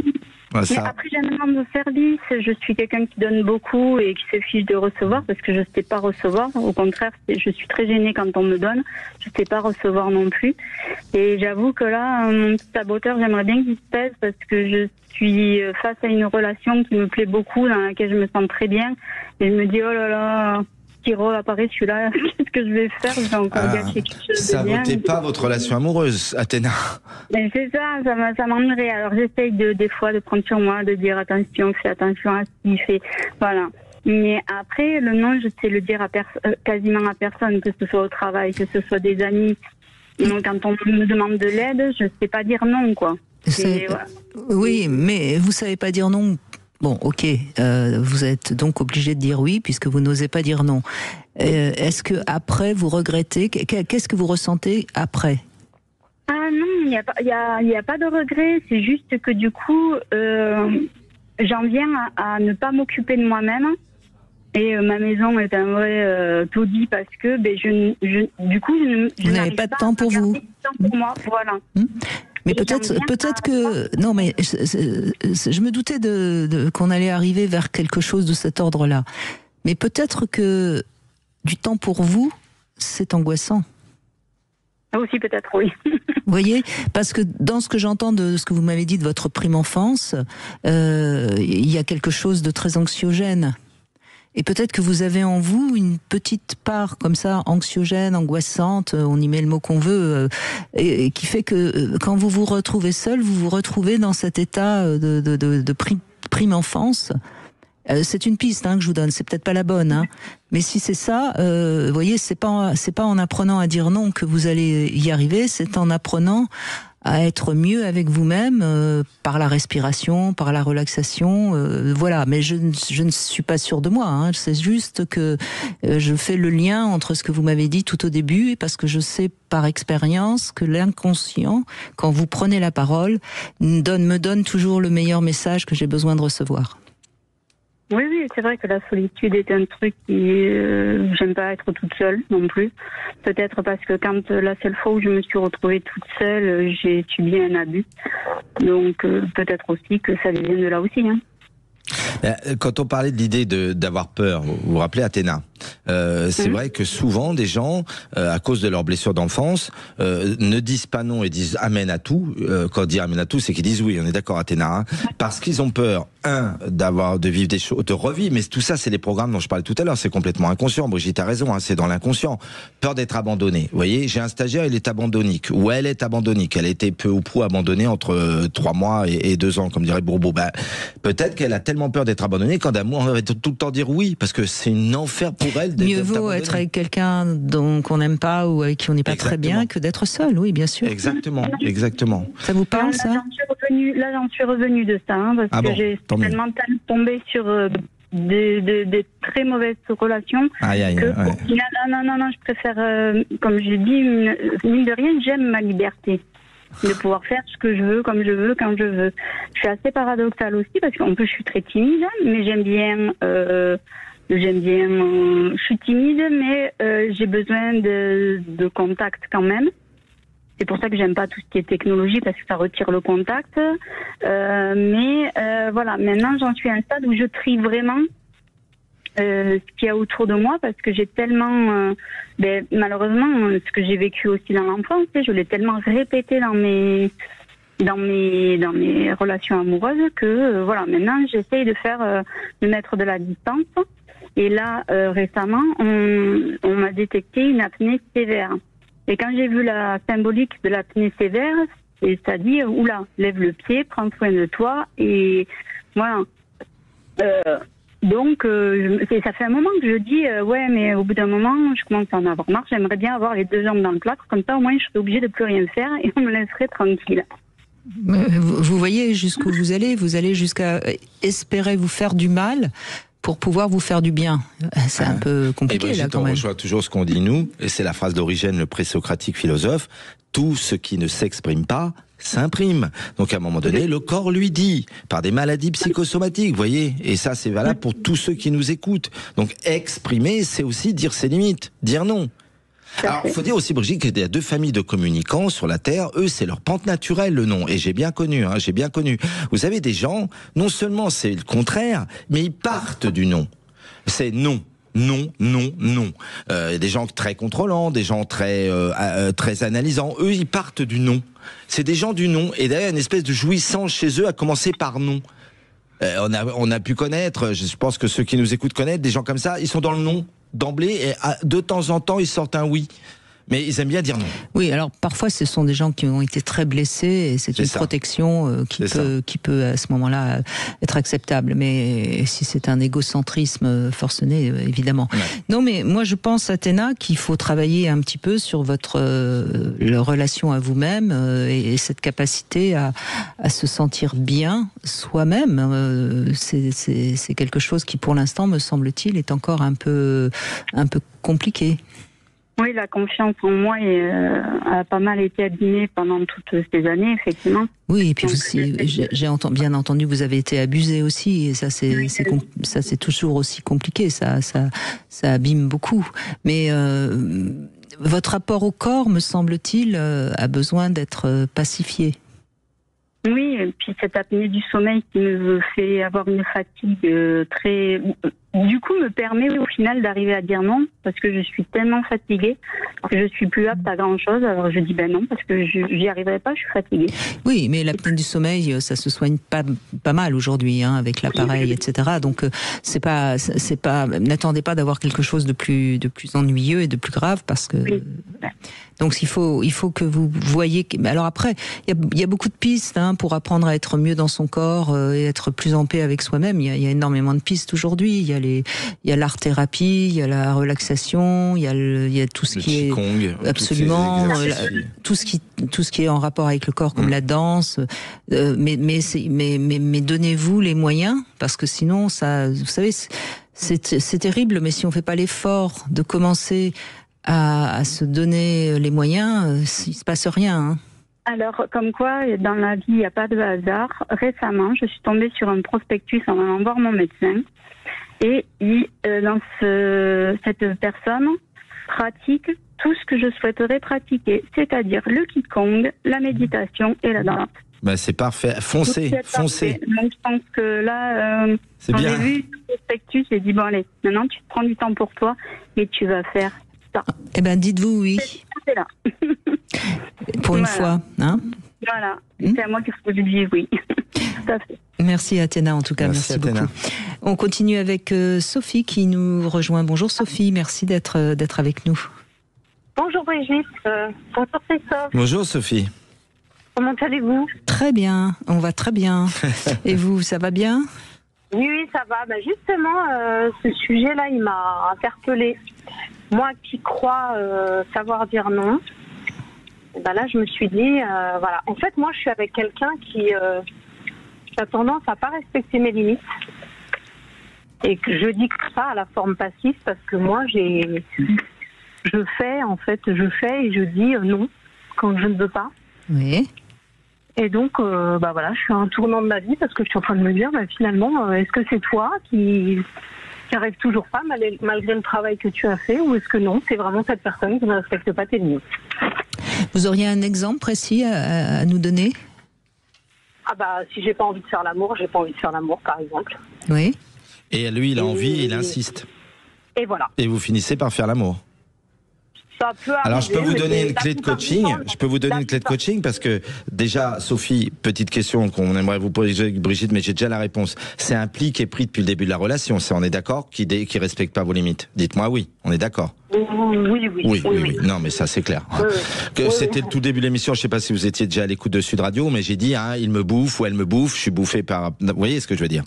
Mais après, j'ai un demande de service. Je suis quelqu'un qui donne beaucoup et qui se fiche de recevoir parce que je ne sais pas recevoir. Au contraire, je suis très gênée quand on me donne. Je ne sais pas recevoir non plus. Et j'avoue que là, mon petit saboteur, j'aimerais bien qu'il se pèse parce que je suis face à une relation qui me plaît beaucoup, dans laquelle je me sens très bien. Et je me dis, oh là là, qui apparaît celui-là, qu'est-ce que je vais faire? Je vais encore gâcher quelque chose. Sabotez pas votre relation amoureuse, Athéna. Mais c'est ça m'ennuierait. Alors j'essaye des fois de prendre sur moi, de dire attention, fais attention à ce qu'il fait. Voilà. Mais après, le non, je sais le dire quasiment à personne, que ce soit au travail, que ce soit des amis. Donc, quand on me demande de l'aide, je ne sais pas dire non, quoi. Voilà. Oui, mais vous ne savez pas dire non. Bon, ok, vous êtes donc obligé de dire oui, puisque vous n'osez pas dire non. Est-ce que après vous regrettez? Qu'est-ce que vous ressentez après? Ah non, il n'y a pas de regret. C'est juste que du coup, j'en viens à ne pas m'occuper de moi-même. Et ma maison est un vrai taudis parce que vous n'avez pas de temps pour vous. Temps pour moi, voilà. Mais peut-être que non, mais je me doutais qu'on allait arriver vers quelque chose de cet ordre-là. Mais peut-être que du temps pour vous, c'est angoissant. Ah aussi, peut-être, oui. Vous voyez, parce que dans ce que j'entends de ce que vous m'avez dit de votre prime enfance, il y a quelque chose de très anxiogène. Et peut-être que vous avez en vous une petite part comme ça, anxiogène, angoissante, on y met le mot qu'on veut, et qui fait que quand vous vous retrouvez seul, vous vous retrouvez dans cet état de prime enfance. C'est une piste que je vous donne, c'est peut-être pas la bonne, mais si c'est ça, vous voyez, c'est pas en apprenant à dire non que vous allez y arriver, c'est en apprenant à être mieux avec vous-même par la respiration, par la relaxation, voilà. Mais je ne suis pas sûre de moi. C'est juste que je fais le lien entre ce que vous m'avez dit tout au début, parce que je sais par expérience que l'inconscient, quand vous prenez la parole, me donne toujours le meilleur message que j'ai besoin de recevoir. Oui, c'est vrai que la solitude est un truc qui... j'aime pas être toute seule non plus. Peut-être parce que quand la seule fois où je me suis retrouvée toute seule, j'ai subi un abus. Donc peut-être aussi que ça vient de là aussi. Quand on parlait de l'idée d'avoir peur, vous vous rappelez Athéna, c'est vrai que souvent des gens, à cause de leurs blessures d'enfance, ne disent pas non et disent amen à tout. Quand on dit amen à tout, c'est qu'ils disent oui, on est d'accord Athéna, parce qu'ils ont peur, de vivre des choses, de revivre, mais tout ça c'est les programmes dont je parlais tout à l'heure, c'est complètement inconscient. Brigitte a raison, c'est dans l'inconscient. Peur d'être abandonné. Vous voyez, j'ai un stagiaire, il est abandonnique, ou elle est abandonnique, elle a été peu ou prou abandonnée entre 3 mois et 2 ans, comme dirait Bourbeau. Peut-être qu'elle a tellement peur d'être abandonnée qu'en d'amour, on va tout le temps dire oui, parce que c'est un enfer pour elle d'être mieux vaut être avec quelqu'un qu'on n'aime pas ou avec qui on n'est pas très bien que d'être seul, oui, bien sûr. Exactement. Ça vous parle, ça? Là, j'en suis revenue de ça, parce que j'ai tellement tombé sur des très mauvaises relations. Non, je préfère, comme j'ai dit, mine de rien, j'aime ma liberté. De pouvoir faire ce que je veux, comme je veux, quand je veux. Je suis assez paradoxale aussi, parce qu'en plus, je suis très timide, mais j'aime bien, je suis timide, mais j'ai besoin de contact quand même. C'est pour ça que j'aime pas tout ce qui est technologie, parce que ça retire le contact. Mais voilà, maintenant j'en suis à un stade où je trie vraiment ce qu'il y a autour de moi, parce que j'ai tellement, malheureusement, ce que j'ai vécu aussi dans l'enfance, je l'ai tellement répété dans mes relations amoureuses que voilà, maintenant j'essaye de mettre de la distance. Et là, récemment, on m'a détecté une apnée sévère. Et quand j'ai vu la symbolique de l'apnée sévère, c'est-à-dire, oula, lève le pied, prends soin de toi, et voilà. Donc, ça fait un moment que je dis, ouais, mais au bout d'un moment, je commence à en avoir marre, j'aimerais bien avoir les 2 jambes dans le plâtre, comme ça au moins je serais obligée de plus rien faire et on me laisserait tranquille. Vous voyez jusqu'où vous allez jusqu'à espérer vous faire du mal pour pouvoir vous faire du bien. C'est un peu compliqué là quand même. On rejoint toujours ce qu'on dit nous, et c'est la phrase d'Origène, le présocratique philosophe, tout ce qui ne s'exprime pas s'imprime. Donc à un moment donné, le corps lui dit, par des maladies psychosomatiques, vous voyez, et ça c'est valable pour tous ceux qui nous écoutent. Donc exprimer, c'est aussi dire ses limites, dire non. Alors, il faut dire aussi, Brigitte, qu'il y a 2 familles de communicants sur la Terre. Eux, c'est leur pente naturelle, le non. Et j'ai bien connu. Vous avez des gens, non seulement c'est le contraire, mais ils partent du non. C'est non. Non. Des gens très contrôlants, des gens très analysants. Eux, ils partent du non. C'est des gens du non. Et d'ailleurs, une espèce de jouissance chez eux, à commencer par non. On a pu connaître, je pense que ceux qui nous écoutent connaissent des gens comme ça, ils sont dans le non. d'emblée, et de temps en temps, ils sortent un oui. Mais ils aiment bien dire non. Oui, alors parfois ce sont des gens qui ont été très blessés et c'est une protection qui peut à ce moment-là être acceptable. Mais si c'est un égocentrisme forcené, évidemment. Ouais. Non, mais moi je pense, Athéna, qu'il faut travailler un petit peu sur votre relation à vous-même et cette capacité à se sentir bien soi-même. C'est quelque chose qui, pour l'instant, me semble-t-il, est encore un peu compliqué. Oui, la confiance en moi a pas mal été abîmée pendant toutes ces années, effectivement. Oui, et puis j'ai bien entendu que vous avez été abusée aussi, et ça c'est toujours aussi compliqué, ça abîme beaucoup. Mais votre rapport au corps, me semble-t-il, a besoin d'être pacifié. Oui, et puis cette apnée du sommeil qui me fait avoir une fatigue très... Du coup, me permet au final d'arriver à dire non, parce que je suis tellement fatiguée que je suis plus apte à grand-chose. Alors je dis non, parce que j'y arriverai pas, je suis fatiguée. Oui, mais l'apnée du sommeil, ça se soigne pas mal aujourd'hui, avec l'appareil, etc. Donc c'est pas. N'attendez pas d'avoir quelque chose de plus ennuyeux et de plus grave, parce que. Oui. Donc il faut que vous voyez. Alors après, il y a beaucoup de pistes pour apprendre à être mieux dans son corps et être plus en paix avec soi-même. Il y a énormément de pistes aujourd'hui. Il y a l'art-thérapie, il y a la relaxation, il y a tout ce qui est absolument tout ce qui est en rapport avec le corps, comme la danse. Mais donnez-vous les moyens, parce que sinon, ça, vous savez, c'est terrible. Mais si on fait pas l'effort de commencer à se donner les moyens, il se passe rien. Alors, comme quoi, dans la vie, il n'y a pas de hasard. Récemment, je suis tombée sur un prospectus en allant voir mon médecin. Et cette personne pratique tout ce que je souhaiterais pratiquer, c'est-à-dire le Qigong, la méditation et la danse. C'est parfait. Foncez. Donc, je pense que là, quand j'ai vu le prospectus, j'ai dit, bon allez, maintenant tu te prends du temps pour toi et tu vas faire ça. Eh bien, dites-vous oui. C'est là. Pour une fois, Voilà, c'est à moi qu'il faut que je dise oui. Tout à fait. Merci Athéna, en tout cas, merci Athéna. beaucoup. On continue avec Sophie qui nous rejoint. Bonjour Sophie, merci d'être avec nous. Bonjour Brigitte, bonjour Christophe. Bonjour Sophie. Comment allez-vous ? Très bien, on va très bien. Et vous, ça va bien ? Oui, ça va. Justement, ce sujet-là, il m'a interpellée. Moi qui crois savoir dire non, là je me suis dit, voilà. En fait, moi je suis avec quelqu'un qui a tendance à pas respecter mes limites. Et que je dis ça à la forme passive parce que moi je fais et je dis non quand je ne veux pas. Oui. Et donc, voilà, je suis à un tournant de ma vie parce que je suis en train de me dire, finalement, est-ce que c'est toi qui n'arrive toujours pas malgré le travail que tu as fait, ou est-ce que non, c'est vraiment cette personne qui ne respecte pas tes limites ? Vous auriez un exemple précis à nous donner ? Si j'ai pas envie de faire l'amour, j'ai pas envie de faire l'amour, par exemple. Oui. Et lui, il a envie, il insiste. Et voilà. Et vous finissez par faire l'amour. Ça peut arriver. Alors je peux vous donner une clé de coaching. Je peux vous donner une clé de coaching parce que déjà, Sophie, petite question qu'on aimerait vous poser, Brigitte, mais j'ai déjà la réponse. C'est un pli qui est pris depuis le début de la relation. On est d'accord, qui respecte pas vos limites. Dites-moi oui. On est d'accord. Oui. Non, mais ça c'est clair. C'était le tout début de l'émission. Je sais pas si vous étiez déjà à l'écoute de Sud Radio, mais j'ai dit il me bouffe ou elle me bouffe. Je suis bouffé par. Vous voyez ce que je veux dire ?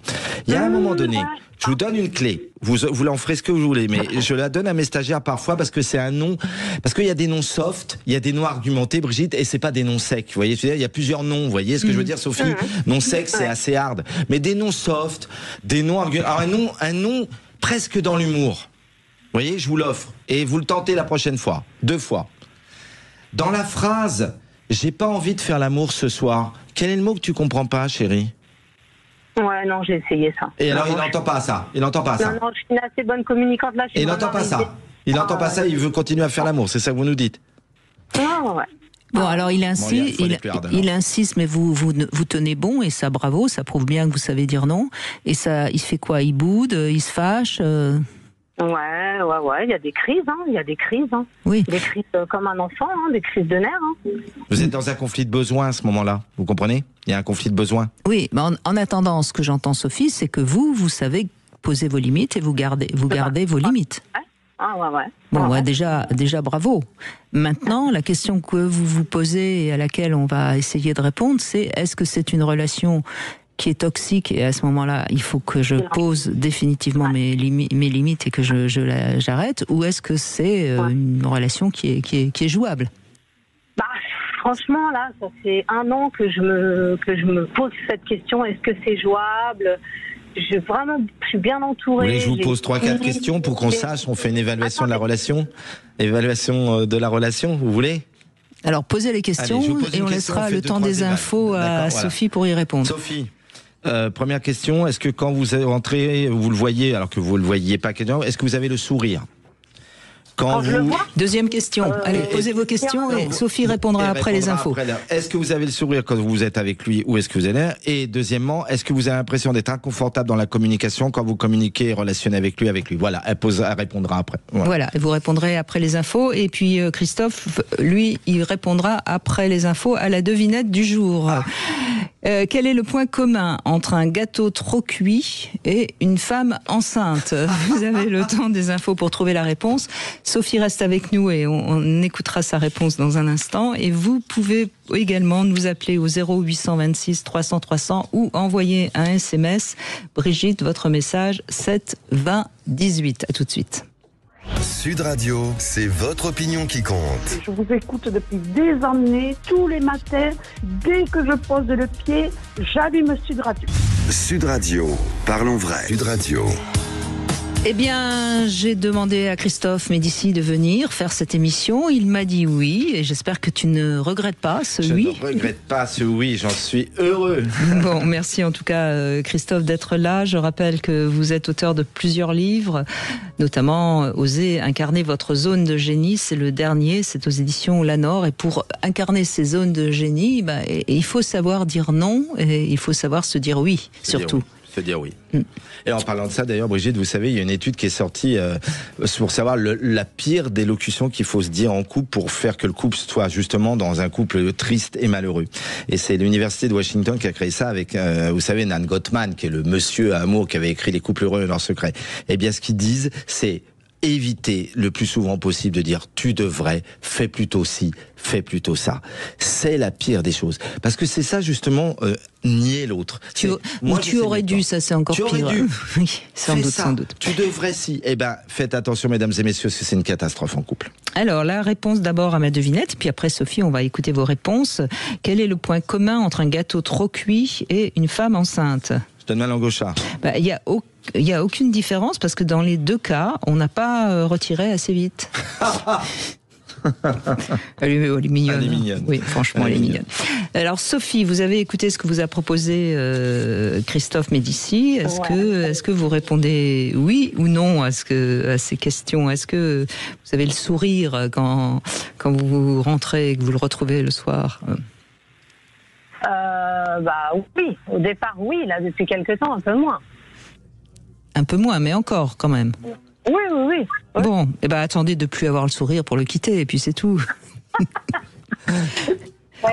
Il y a un moment donné. Je vous donne une clé. Vous en ferez ce que vous voulez, mais je la donne à mes stagiaires parfois parce que c'est un nom, parce qu'il y a des noms soft, il y a des noms argumentés, Brigitte, et c'est pas des noms secs. Vous voyez, il y a plusieurs noms. Vous voyez ce que je veux dire, Sophie ? Nom sec, c'est assez hard, mais des noms soft, des noms argumentés. Un nom presque dans l'humour. Vous voyez, je vous l'offre et vous le tentez la prochaine fois, 2 fois. Dans la phrase, j'ai pas envie de faire l'amour ce soir. Quel est le mot que tu comprends pas, chérie ? Ouais, non, j'ai essayé ça. Et alors, il n'entend pas ça. Non, je suis une assez bonne communicante là. Il n'entend pas ça. Il n'entend pas ça, il veut continuer à faire l'amour. C'est ça que vous nous dites. Ouais. Bon, alors il insiste, il insiste, mais vous tenez bon, et ça, bravo, ça prouve bien que vous savez dire non. Et ça, il fait quoi ? Il boude, il se fâche Ouais, il y a des crises, Oui. Des crises comme un enfant, des crises de nerfs. Vous êtes dans un conflit de besoin à ce moment-là, vous comprenez ? Il y a un conflit de besoin. Oui, mais en attendant, ce que j'entends, Sophie, c'est que vous savez poser vos limites et vous gardez vos limites. Ah ouais. Bon, ouais, déjà bravo. Maintenant, la question que vous vous posez et à laquelle on va essayer de répondre, c'est est-ce que c'est une relation qui est toxique et à ce moment-là, il faut que je pose définitivement mes limites et que j'arrête, ou est-ce que c'est une relation qui est jouable? Bah, franchement, là, ça fait 1 an que je me pose cette question. Est-ce que c'est jouable? Je suis bien entourée. Vous voulez que je vous pose 3-4 questions pour qu'on sache, on fait une évaluation de la relation? Évaluation de la relation, vous voulez? Alors, posez les questions. Allez, et on laissera le temps des infos à Sophie pour y répondre. Sophie, première question, est-ce que quand vous rentrez, vous le voyez, alors que vous ne le voyez pas, est-ce que vous avez le sourire? Deuxième question. Allez, posez vos questions et Sophie répondra après les infos. Est-ce que vous avez le sourire quand vous êtes avec lui ou est-ce que vous allez? Et deuxièmement, est-ce que vous avez l'impression d'être inconfortable dans la communication quand vous communiquez et relationnez avec lui? Voilà, elle répondra après. Voilà, et vous répondrez après les infos. Et puis Christophe, lui, il répondra après les infos à la devinette du jour. Quel est le point commun entre un gâteau trop cuit et une femme enceinte? Vous avez le temps des infos pour trouver la réponse. Sophie reste avec nous et on écoutera sa réponse dans un instant. Et vous pouvez également nous appeler au 0826 300 300 ou envoyer un SMS. Brigitte, votre message 7 20 18. À tout de suite. Sud Radio, c'est votre opinion qui compte. Je vous écoute depuis des années, tous les matins, dès que je pose le pied, j'allume Sud Radio. Sud Radio, parlons vrai. Sud Radio. Eh bien, j'ai demandé à Christophe Médicis de venir faire cette émission. Il m'a dit oui, et j'espère que tu ne regrettes pas ce oui. Je ne regrette pas ce oui, j'en suis heureux. Bon, merci en tout cas Christophe d'être là. Je rappelle que vous êtes auteur de plusieurs livres, notamment Oser incarner votre zone de génie. C'est le dernier, c'est aux éditions Lanor. Et pour incarner ces zones de génie, il faut savoir dire non et il faut savoir se dire oui, surtout. Se dire oui. Et en parlant de ça, d'ailleurs, Brigitte, vous savez, il y a une étude qui est sortie pour savoir la pire des locutions qu'il faut se dire en couple pour faire que le couple soit justement dans un couple triste et malheureux. Et c'est l'université de Washington qui a créé ça avec, vous savez, Nan Gottman, qui est le monsieur à amour qui avait écrit Les couples heureux et leurs secrets. Eh bien, ce qu'ils disent, c'est éviter le plus souvent possible de dire tu devrais, fais plutôt ci, fais plutôt ça. C'est la pire des choses. Parce que c'est ça justement, nier l'autre. Tu aurais dû, ça c'est encore pire. Tu aurais dû. Oui, sans doute. Tu devrais si. Eh ben, faites attention mesdames et messieurs, parce que c'est une catastrophe en couple. Alors, la réponse d'abord à ma devinette, puis après Sophie, on va écouter vos réponses. Quel est le point commun entre un gâteau trop cuit et une femme enceinte? Je donne ma langue au chat. Il y a aucune différence parce que dans les deux cas, on n'a pas retiré assez vite. Elle est mignonne. Elle est mignonne. Oui, franchement, elle est mignonne. Alors, Sophie, vous avez écouté ce que vous a proposé Christophe Médicis. Est-ce que vous répondez oui ou non à ces questions? Est-ce que vous avez le sourire quand vous rentrez et que vous le retrouvez le soir? Oui, au départ oui, là depuis quelques temps un peu moins. Un peu moins, mais encore quand même. Oui. Bon, attendez de plus avoir le sourire pour le quitter et puis c'est tout.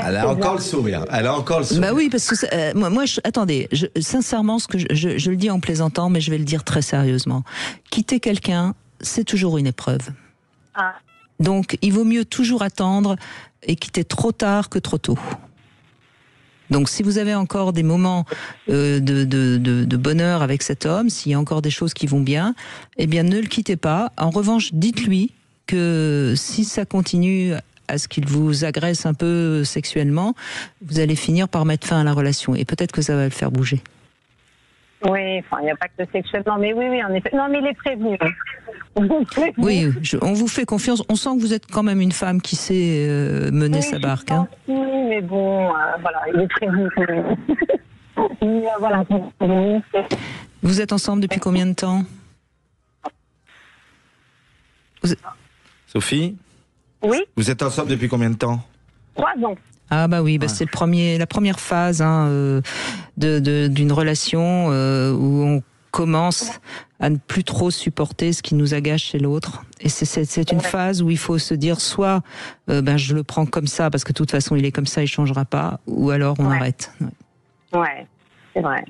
Elle a encore le sourire. Bah oui, parce que attendez, sincèrement, ce que je le dis en plaisantant, mais je vais le dire très sérieusement. Quitter quelqu'un, c'est toujours une épreuve. Ah. Donc, il vaut mieux toujours attendre et quitter trop tard que trop tôt. Donc, si vous avez encore des moments de bonheur avec cet homme, s'il y a encore des choses qui vont bien, eh bien, ne le quittez pas. En revanche, dites-lui que si ça continue à ce qu'il vous agresse un peu sexuellement, vous allez finir par mettre fin à la relation. Et peut-être que ça va le faire bouger. Oui, il n'y a pas que sexuellement, mais oui, en effet. Non, mais il est prévenu. Oui, on vous fait confiance. On sent que vous êtes quand même une femme qui sait mener sa barque. Hein. Oui, mais bon, voilà, il est prévenu. Voilà. Vous êtes ensemble depuis combien de temps? Sophie? Oui. Vous êtes ensemble depuis combien de temps? 3 ans. Ah bah oui, c'est la première phase d'une relation où on commence à ne plus trop supporter ce qui nous agace chez l'autre. Et c'est une phase où il faut se dire soit je le prends comme ça parce que de toute façon il est comme ça, il changera pas, ou alors on arrête. Ouais, c'est vrai.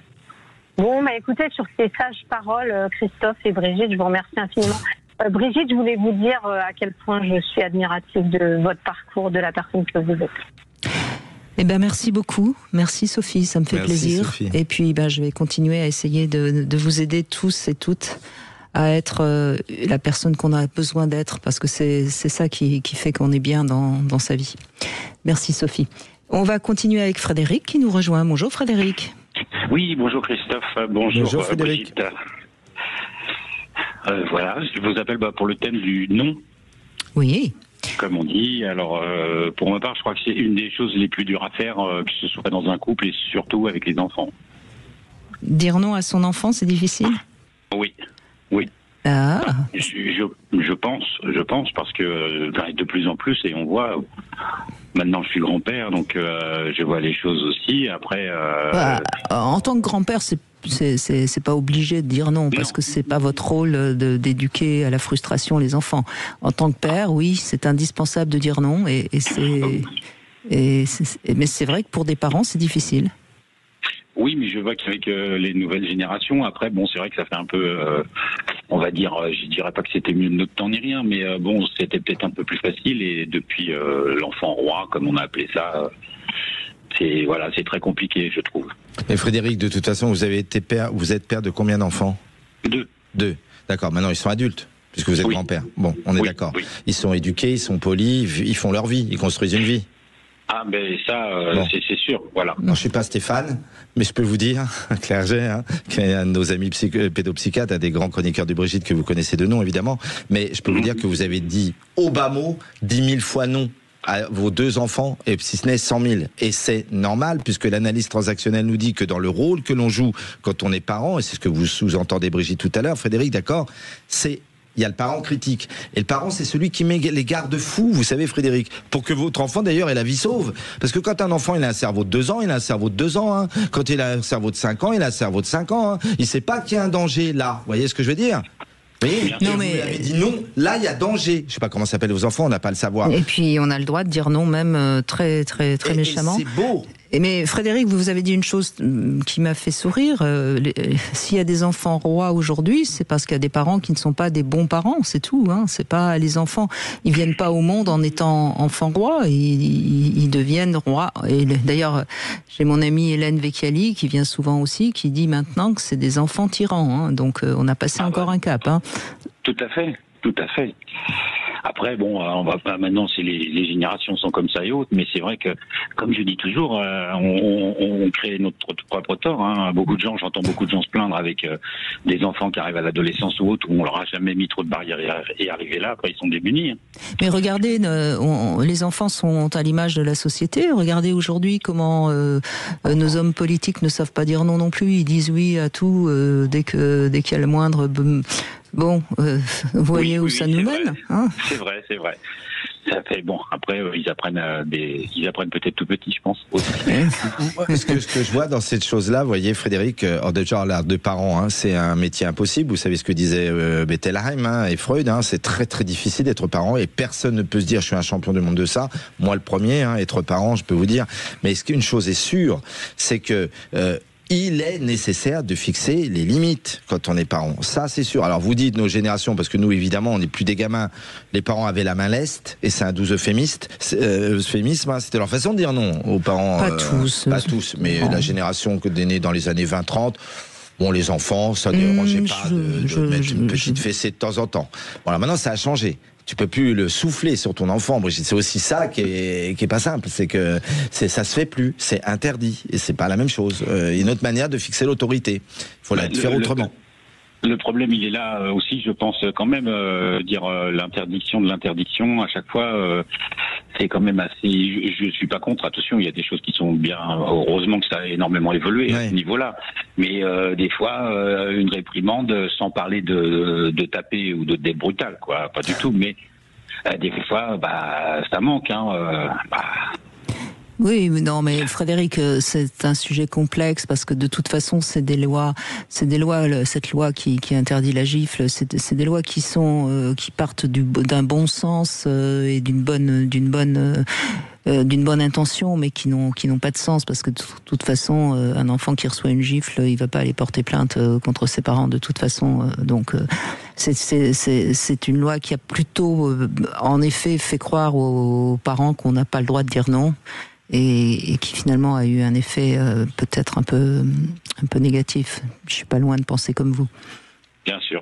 Bon, écoutez, sur ces sages paroles, Christophe et Brigitte, je vous remercie infiniment. Brigitte, je voulais vous dire à quel point je suis admirative de votre parcours, de la personne que vous êtes. Eh ben, merci beaucoup. Merci Sophie, ça me fait plaisir. Sophie. Et puis, je vais continuer à essayer de vous aider tous et toutes à être la personne qu'on a besoin d'être, parce que c'est ça qui fait qu'on est bien dans sa vie. Merci Sophie. On va continuer avec Frédéric qui nous rejoint. Bonjour Frédéric. Oui, bonjour Christophe. Bonjour Frédéric. Brigitte. Voilà, je vous appelle pour le thème du non. Oui. Comme on dit. Alors, pour ma part, je crois que c'est une des choses les plus dures à faire, que ce soit dans un couple et surtout avec les enfants. Dire non à son enfant, c'est difficile ? Oui. Ah. Je pense parce que de plus en plus, et on voit, maintenant je suis grand-père, donc je vois les choses aussi. Après, en tant que grand-père, c'est pas obligé de dire non, parce que c'est pas votre rôle d'éduquer à la frustration les enfants. En tant que père, oui, c'est indispensable de dire non, mais c'est vrai que pour des parents, c'est difficile. Oui, mais je vois qu'avec les nouvelles générations, après, c'est vrai que ça fait un peu, on va dire, je dirais pas que c'était mieux de notre temps ni rien, mais c'était peut-être un peu plus facile, et depuis l'enfant roi, comme on a appelé ça, c'est très compliqué, je trouve. Mais Frédéric, de toute façon, vous êtes père de combien d'enfants ? 2. D'accord, maintenant ils sont adultes, puisque vous êtes grand-père. Bon, on est d'accord. Oui. Ils sont éduqués, ils sont polis, ils font leur vie, ils construisent une vie. Ah ça, c'est sûr, voilà. Non, je suis pas Stéphane, mais je peux vous dire, Claire Gay, qui est un de nos amis pédopsychiatres, un des grands chroniqueurs de Brigitte que vous connaissez de nom évidemment, mais je peux vous dire que vous avez dit au bas mot 10 000 fois non à vos 2 enfants, et si ce n'est 100 000. Et c'est normal, puisque l'analyse transactionnelle nous dit que dans le rôle que l'on joue quand on est parent, et c'est ce que vous sous-entendez Brigitte tout à l'heure, Frédéric, d'accord, il y a le parent critique. Et le parent, c'est celui qui met les garde-fous, vous savez, Frédéric, pour que votre enfant, d'ailleurs, ait la vie sauve. Parce que quand un enfant, il a un cerveau de 2 ans, il a un cerveau de 2 ans. Hein. Quand il a un cerveau de 5 ans, il a un cerveau de 5 ans. Hein. Il ne sait pas qu'il y a un danger là. Vous voyez ce que je veux dire ? Oui, non, mais vous avez dit non, là il y a danger. Je sais pas comment s'appellent vos enfants, on n'a pas le savoir. Et puis on a le droit de dire non, même très méchamment. C'est beau. Mais Frédéric, vous avez dit une chose qui m'a fait sourire. S'il y a des enfants rois aujourd'hui, c'est parce qu'il y a des parents qui ne sont pas des bons parents, c'est tout. Hein. C'est pas les enfants, ils viennent pas au monde en étant enfants rois, ils deviennent rois. Et d'ailleurs, j'ai mon amie Hélène Vecchiali qui vient souvent aussi, qui dit maintenant que c'est des enfants tyrans. Hein. Donc on a passé encore un cap. Hein. Tout à fait. Après, on va pas maintenant, c'est les générations sont comme ça et autres, mais c'est vrai que, comme je dis toujours, on crée notre propre tort. Hein. J'entends beaucoup de gens se plaindre avec des enfants qui arrivent à l'adolescence ou autre, où on leur a jamais mis trop de barrières et arrivé là, après ils sont démunis. Hein. Mais regardez, les enfants sont à l'image de la société. Regardez aujourd'hui comment nos hommes politiques ne savent pas dire non plus. Ils disent oui à tout dès qu'il y a le moindre. Vous voyez où ça nous mène, hein ? C'est vrai. Ça fait après ils apprennent peut-être tout petit, je pense. Ce que je vois dans cette chose-là, vous voyez, Frédéric, déjà l'art de parent, c'est un métier impossible. Vous savez ce que disait Bettelheim et Freud, c'est très très difficile d'être parent et personne ne peut se dire je suis un champion du monde de ça. Moi le premier, être parent, je peux vous dire. Mais est-ce qu'une chose est sûre, c'est que il est nécessaire de fixer les limites quand on est parent. Ça, c'est sûr. Alors, vous dites nos générations, parce que nous, évidemment, on n'est plus des gamins. Les parents avaient la main leste, et c'est un doux euphémisme. C'était leur façon de dire non aux parents. Pas tous, mais la génération que née dans les années 20-30, les enfants, ça ne dérangeait pas de mettre une petite fessée de temps en temps. Voilà, maintenant, ça a changé. Tu peux plus le souffler sur ton enfant, Brigitte. C'est aussi ça qui est pas simple. C'est que ça se fait plus. C'est interdit. Et c'est pas la même chose. Il y a une autre manière de fixer l'autorité. Il faut la faire autrement. Le problème, il est là aussi, je pense, quand même, dire l'interdiction de l'interdiction, à chaque fois, c'est quand même assez... Je suis pas contre, attention, il y a des choses qui sont bien... Heureusement que ça a énormément évolué à ce niveau-là. Mais des fois, une réprimande, sans parler de taper ou d'être brutal, quoi, pas du tout, mais des fois, ça manque, Oui, mais Frédéric, c'est un sujet complexe parce que de toute façon, cette loi qui interdit la gifle, c'est des lois qui partent d'un bon sens et d'une bonne d'une bonne intention, mais qui n'ont pas de sens, parce que de toute façon, un enfant qui reçoit une gifle, il va pas aller porter plainte contre ses parents de toute façon. Donc, c'est une loi qui a plutôt, en effet, fait croire aux parents qu'on n'a pas le droit de dire non. Et qui finalement a eu un effet peut-être un peu négatif. Je suis pas loin de penser comme vous. Bien sûr.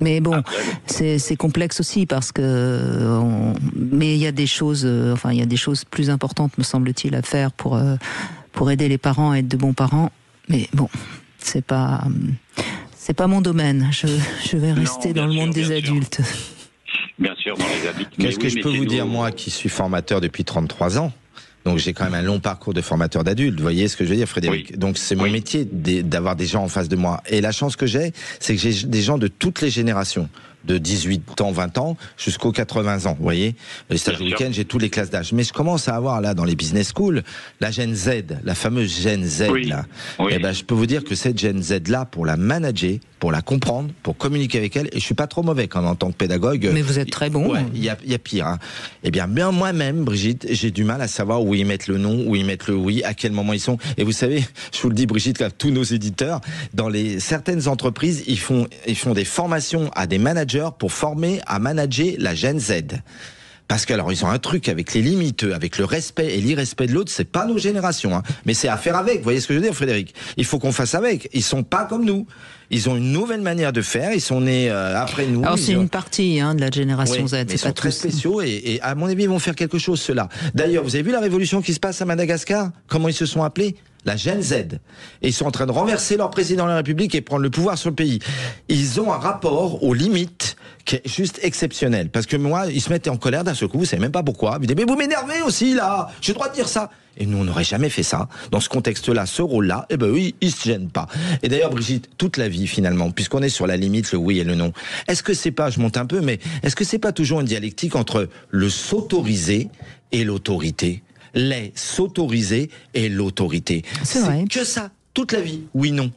Mais bon, c'est complexe aussi parce que mais il y a des choses, il y a des choses plus importantes, me semble-t-il, à faire pour aider les parents à être de bons parents. Mais bon, c'est pas mon domaine. Je vais rester dans le monde des adultes. Bien sûr, dans les adultes. Qu'est-ce que je peux vous dire, moi, qui suis formateur depuis 33 ans? Donc j'ai quand même un long parcours de formateur d'adultes, vous voyez ce que je veux dire, Frédéric? Oui. Donc c'est mon métier d'avoir des gens en face de moi. Et la chance que j'ai, c'est que j'ai des gens de toutes les générations, de 18 ans, 20 ans, jusqu'aux 80 ans, vous voyez. Les stages week-end, j'ai toutes les classes d'âge. Mais je commence à avoir là, dans les business schools, la Gen Z, la fameuse Gen Z là. Oui. Et ben je peux vous dire que cette Gen Z là, pour la manager, pour la comprendre, pour communiquer avec elle, et je suis pas trop mauvais quand même en tant que pédagogue. Mais vous êtes très bon. Ouais, il y a pire. Hein. Eh bien moi-même, Brigitte, j'ai du mal à savoir où ils mettent le non, où ils mettent le oui, à quel moment ils sont. Et vous savez, je vous le dis, Brigitte, à tous nos éditeurs, dans certaines entreprises, ils font des formations à des managers pour former à manager la Gen Z. Parce que alors ils ont un truc avec les limites, avec le respect et l'irrespect de l'autre, c'est pas nos générations, hein. Mais c'est à faire avec. Vous voyez ce que je veux dire, Frédéric? Il faut qu'on fasse avec. Ils sont pas comme nous. Ils ont une nouvelle manière de faire. Ils sont nés après nous. Alors c'est une partie de la génération Z. Mais ils sont très spéciaux et à mon avis ils vont faire quelque chose ceux-là. D'ailleurs, vous avez vu la révolution qui se passe à Madagascar? Comment ils se sont appelés? La Gen Z. Et ils sont en train de renverser leur président de la République et prendre le pouvoir sur le pays. Ils ont un rapport aux limites qui est juste exceptionnel. Parce que moi, ils se mettent en colère d'un seul coup, vous savez même pas pourquoi. Vous dites, mais vous m'énervez aussi, là. J'ai le droit de dire ça. Et nous, on n'aurait jamais fait ça. Dans ce contexte-là, ce rôle-là, eh ben oui, ils se gênent pas. Et d'ailleurs, Brigitte, toute la vie, finalement, puisqu'on est sur la limite, le oui et le non, est-ce que c'est pas, je monte un peu, mais est-ce que c'est pas toujours une dialectique entre le s'autoriser et l'autorité? Les s'autoriser et l'autorité. C'est vrai. Que ça, toute la vie, oui, non.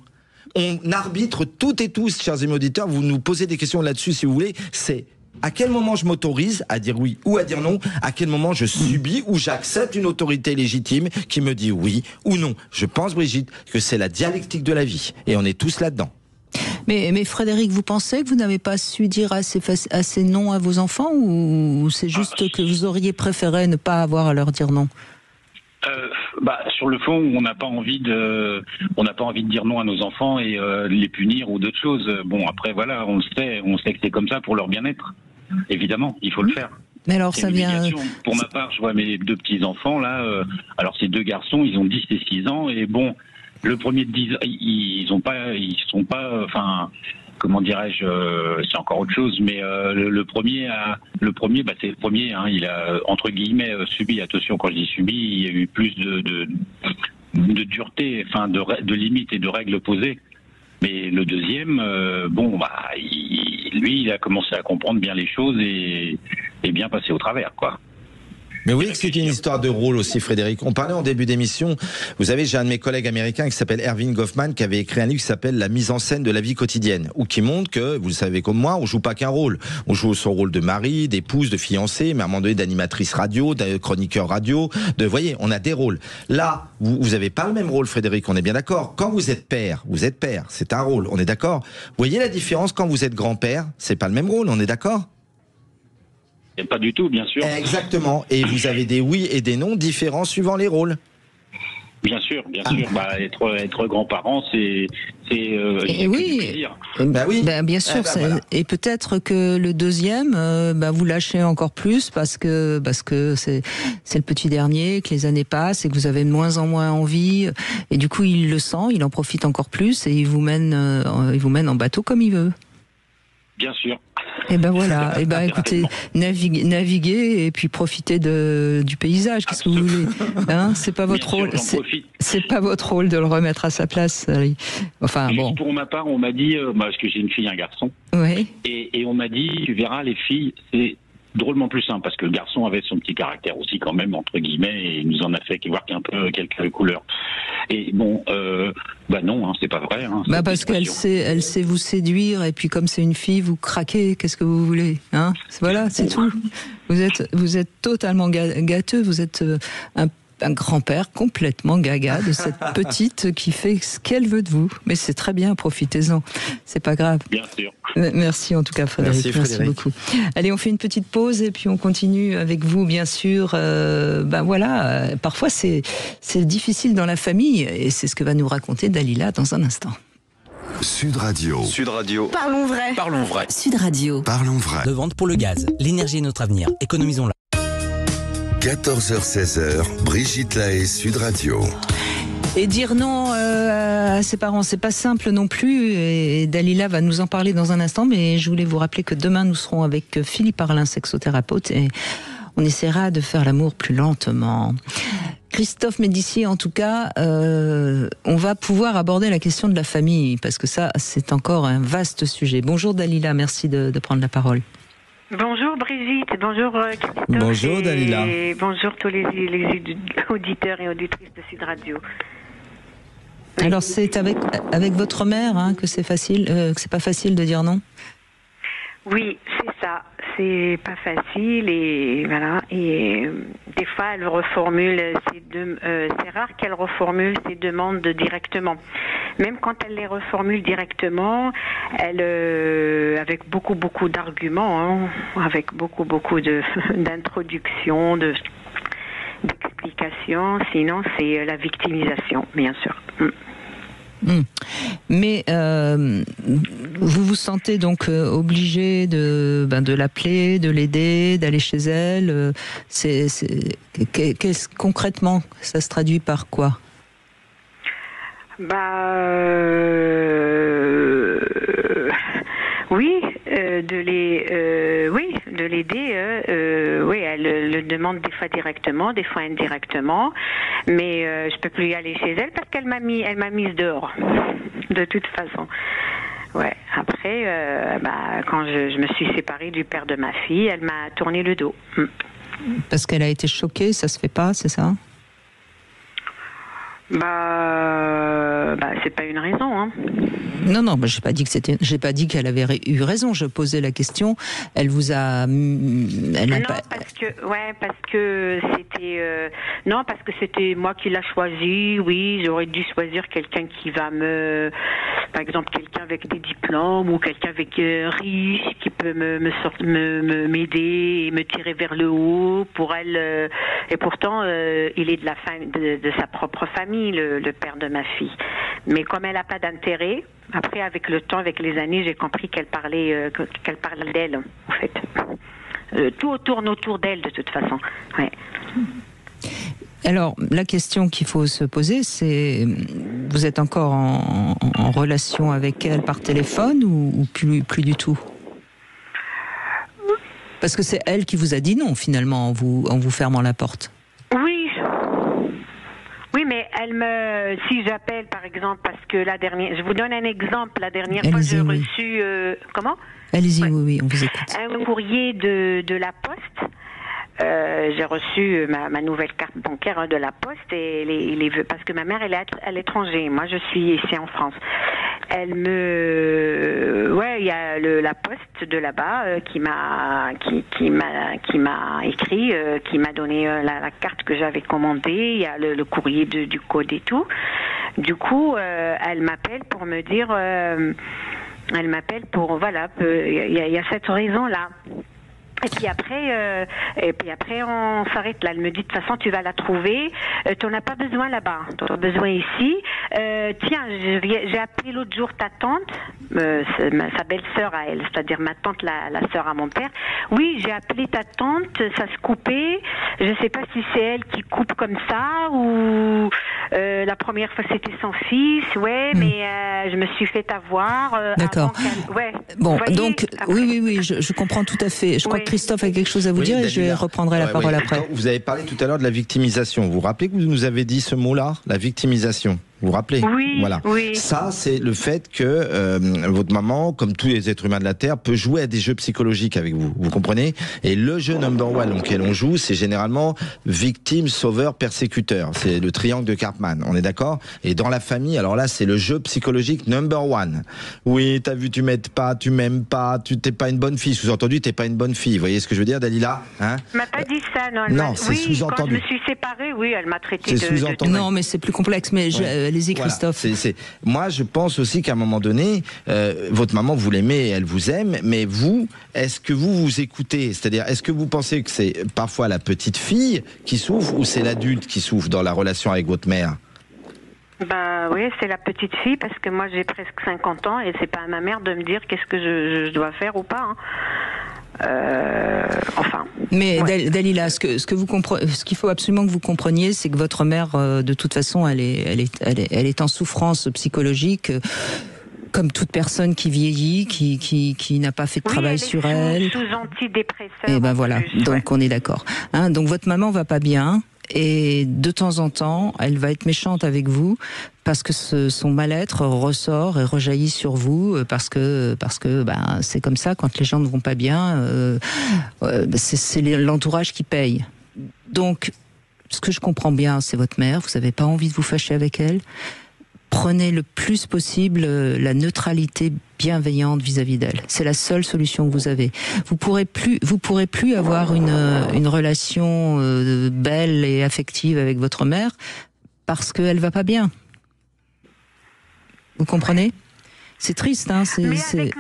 On arbitre toutes et tous, chers amis auditeurs, vous nous posez des questions là-dessus si vous voulez, c'est à quel moment je m'autorise à dire oui ou à dire non, à quel moment je subis ou j'accepte une autorité légitime qui me dit oui ou non. Je pense, Brigitte, que c'est la dialectique de la vie et on est tous là-dedans. Mais Frédéric, vous pensez que vous n'avez pas su dire assez non à vos enfants ou c'est juste que vous auriez préféré ne pas avoir à leur dire non? Sur le fond, on n'a pas envie de dire non à nos enfants et les punir ou d'autres choses. Bon, après voilà, on sait que c'est comme ça pour leur bien-être. Évidemment, il faut le faire. Mais alors ça vient. Pour ma part, je vois mes deux petits enfants là. Alors ces deux garçons, ils ont 10 et 6 ans et bon. Le premier de 10 ans, ils sont pas, enfin, comment dirais-je, c'est encore autre chose, mais le premier, c'est le premier, hein, il a, entre guillemets, subi, attention, quand je dis subi, il y a eu plus de dureté, enfin, de limites et de règles posées. Mais le deuxième, lui, il a commencé à comprendre bien les choses et bien passer au travers, quoi. Mais oui, c'est une histoire de rôle aussi, Frédéric. On parlait en début d'émission. Vous savez, j'ai un de mes collègues américains qui s'appelle Erving Goffman, qui avait écrit un livre qui s'appelle La mise en scène de la vie quotidienne, ou qui montre que, vous le savez comme moi, on joue pas qu'un rôle. On joue son rôle de mari, d'épouse, de fiancée, mais à un moment donné d'animatrice radio, de chroniqueur radio. Voyez, on a des rôles. Là, vous avez pas le même rôle, Frédéric. On est bien d'accord. Quand vous êtes père, c'est un rôle. On est d'accord. Vous voyez la différence quand vous êtes grand-père, c'est pas le même rôle. On est d'accord? Et pas du tout, bien sûr. Exactement. Et vous avez des oui et des non différents suivant les rôles. Bien sûr, bien sûr. Être grand-parent, c'est oui. Plaisir. Oui. Bien sûr. Voilà. Et peut-être que le deuxième, vous lâchez encore plus parce que c'est le petit dernier, que les années passent et que vous avez de moins en moins envie. Et du coup, il le sent, il en profite encore plus et il vous mène en bateau comme il veut. Bien sûr. Et voilà. Et écoutez, naviguez et puis profitez du paysage. Qu'est-ce que vous voulez, hein? C'est pas votre rôle. C'est pas votre rôle de le remettre à sa place. Enfin bon. Pour ma part, on m'a dit, parce que j'ai une fille et un garçon. Oui. Et on m'a dit, tu verras, les filles, drôlement plus simple, parce que le garçon avait son petit caractère aussi quand même, entre guillemets, et il nous en a fait voir qu'un peu quelques couleurs. Et bon, non, hein, c'est pas vrai. Hein, parce qu'elle sait vous séduire, et puis comme c'est une fille, vous craquez, qu'est-ce que vous voulez, hein? Voilà, c'est tout. Vous êtes totalement gâteux, vous êtes un grand-père complètement gaga de cette petite qui fait ce qu'elle veut de vous. Mais c'est très bien, profitez-en. C'est pas grave. Bien sûr. Merci en tout cas, Frédéric. Merci beaucoup. Allez, on fait une petite pause et puis on continue avec vous, bien sûr. Parfois c'est difficile dans la famille et c'est ce que va nous raconter Dalila dans un instant. Sud Radio. Sud Radio. Parlons vrai. Parlons vrai. Sud Radio. Parlons vrai. De vente pour le gaz. L'énergie est notre avenir. Économisons-la. 14h-16h, Brigitte Lahaie, Sud Radio. Et dire non à ses parents, c'est pas simple non plus. Et Dalila va nous en parler dans un instant. Mais je voulais vous rappeler que demain, nous serons avec Philippe Arlin, sexothérapeute. Et on essaiera de faire l'amour plus lentement. Christophe Médissier, en tout cas, on va pouvoir aborder la question de la famille. Parce que ça, c'est encore un vaste sujet. Bonjour Dalila, merci de prendre la parole. Bonjour Brigitte, bonjour Christophe. Bonjour Dalila. Et bonjour tous les auditeurs et auditrices de Sud Radio. Alors c'est avec votre mère que c'est facile, que c'est pas facile de dire non. Oui, c'est ça. C'est pas facile et voilà. Et des fois, elle reformule c'est rare qu'elle reformule ses demandes directement. Même quand elle les reformule directement, elle avec beaucoup d'arguments, avec beaucoup d'introductions, d'explications. Sinon, c'est la victimisation, bien sûr. Mais vous vous sentez donc obligé de l'appeler, de l'aider, d'aller chez elle. Concrètement, ça se traduit par quoi? De l'aider. Elle le demande des fois directement, des fois indirectement, mais je peux plus y aller chez elle parce qu'elle m'a mise dehors, de toute façon. Ouais. Après, quand je me suis séparée du père de ma fille, elle m'a tourné le dos. Parce qu'elle a été choquée, ça se fait pas, c'est ça? C'est pas une raison, Non, j'ai pas dit qu'elle avait eu raison. Je posais la question. Elle vous a. Parce que c'était moi qui l'a choisi. Oui, j'aurais dû choisir quelqu'un qui va par exemple, quelqu'un avec des diplômes ou quelqu'un avec riche qui peut m'aider et me tirer vers le haut. Pour elle, et pourtant, il est de sa propre famille. Le père de ma fille. Mais comme elle n'a pas d'intérêt, après, avec le temps, avec les années, j'ai compris qu'elle parlait d'elle, en fait. Tout tourne autour d'elle, de toute façon. Ouais. Alors, la question qu'il faut se poser, c'est, vous êtes encore en relation avec elle par téléphone ou plus du tout? Parce que c'est elle qui vous a dit non, finalement, en vous fermant la porte. Oui, mais si j'appelle par exemple, parce que je vous donne un exemple, la dernière fois j'ai reçu, comment? Allez-y, oui, on vous écoute. Un courrier de la Poste. J'ai reçu ma nouvelle carte bancaire de la Poste et parce que ma mère elle est à l'étranger, moi je suis ici en France. Il y a la Poste de là-bas qui m'a écrit, qui m'a donné la carte que j'avais commandée. Il y a le courrier du code et tout. Du coup, elle m'appelle pour me dire, il y a cette raison là. Et puis après, on s'arrête là. Elle me dit, de toute façon, tu vas la trouver. Tu n'en as pas besoin là-bas. Tu as besoin ici. Tiens, j'ai appelé l'autre jour ta tante, sa belle-sœur à elle, c'est-à-dire ma tante, la sœur à mon père. Oui, j'ai appelé ta tante, ça se coupait. Je ne sais pas si c'est elle qui coupe comme ça ou la première fois c'était son fils. Ouais, mais je me suis fait avoir. D'accord. Bon, voyez, donc après... oui, je comprends tout à fait. Je crois que Christophe a quelque chose à vous dire et je reprendrai la parole après. Vous avez parlé tout à l'heure de la victimisation. Vous vous rappelez que vous nous avez dit ce mot-là, la victimisation? Vous vous rappelez? Oui, voilà. oui. Ça, c'est le fait que votre maman, comme tous les êtres humains de la Terre, peut jouer à des jeux psychologiques avec vous. Vous comprenez? Et le jeu number one auquel on joue, c'est généralement victime, sauveur, persécuteur. C'est le triangle de Karpman. On est d'accord? Et dans la famille, alors là, c'est le jeu psychologique number one. Oui, t'as vu, tu m'aides pas, tu m'aimes pas, tu t'es pas une bonne fille. Sous-entendu, t'es pas une bonne fille. Vous voyez ce que je veux dire, Dalila? Hein? Elle m'a pas dit ça, non. Non, c'est sous-entendu. Quand je me suis séparée, oui, elle m'a traité de... Non, mais c'est plus complexe. Mais allez-y, Christophe. Voilà. Moi, je pense aussi qu'à un moment donné, votre maman, vous l'aimez, elle vous aime, mais vous, est-ce que vous écoutez? C'est-à-dire, est-ce que vous pensez que c'est parfois la petite fille qui souffre ou c'est l'adulte qui souffre dans la relation avec votre mère? Bah oui, c'est la petite fille parce que moi j'ai presque 50 ans et c'est pas à ma mère de me dire qu'est-ce que je dois faire ou pas. Enfin. Mais Dalila, ce qu'il faut absolument que vous compreniez, c'est que votre mère, de toute façon, elle est en souffrance psychologique. Comme toute personne qui vieillit, qui n'a pas fait de travail sur elle. Sous antidépresseur. Et ben voilà, donc on est d'accord. Hein, donc votre maman va pas bien. Et de temps en temps, elle va être méchante avec vous parce que son mal-être ressort et rejaillit sur vous parce que c'est comme ça quand les gens ne vont pas bien, c'est l'entourage qui paye. Donc, ce que je comprends bien, c'est votre mère. Vous n'avez pas envie de vous fâcher avec elle. Prenez le plus possible la neutralité bienveillante vis-à-vis d'elle. C'est la seule solution que vous avez. Vous pourrez plus avoir une relation belle et affective avec votre mère parce qu'elle va pas bien. Vous comprenez? C'est triste, hein. Mais avec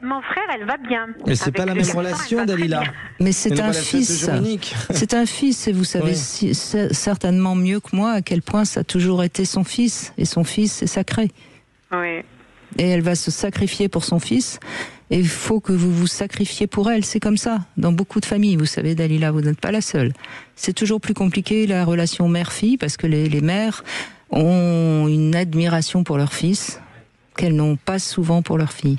mon frère, elle va bien. Mais c'est pas la même relation, Dalila. Mais c'est un fils. C'est un fils, et vous savez certainement mieux que moi à quel point ça a toujours été son fils. Et son fils, c'est sacré. Oui. Et elle va se sacrifier pour son fils. Et il faut que vous vous sacrifiez pour elle. C'est comme ça. Dans beaucoup de familles, vous savez, Dalila, vous n'êtes pas la seule. C'est toujours plus compliqué, la relation mère-fille, parce que les mères ont une admiration pour leur fils qu'elles n'ont pas souvent pour leur fille.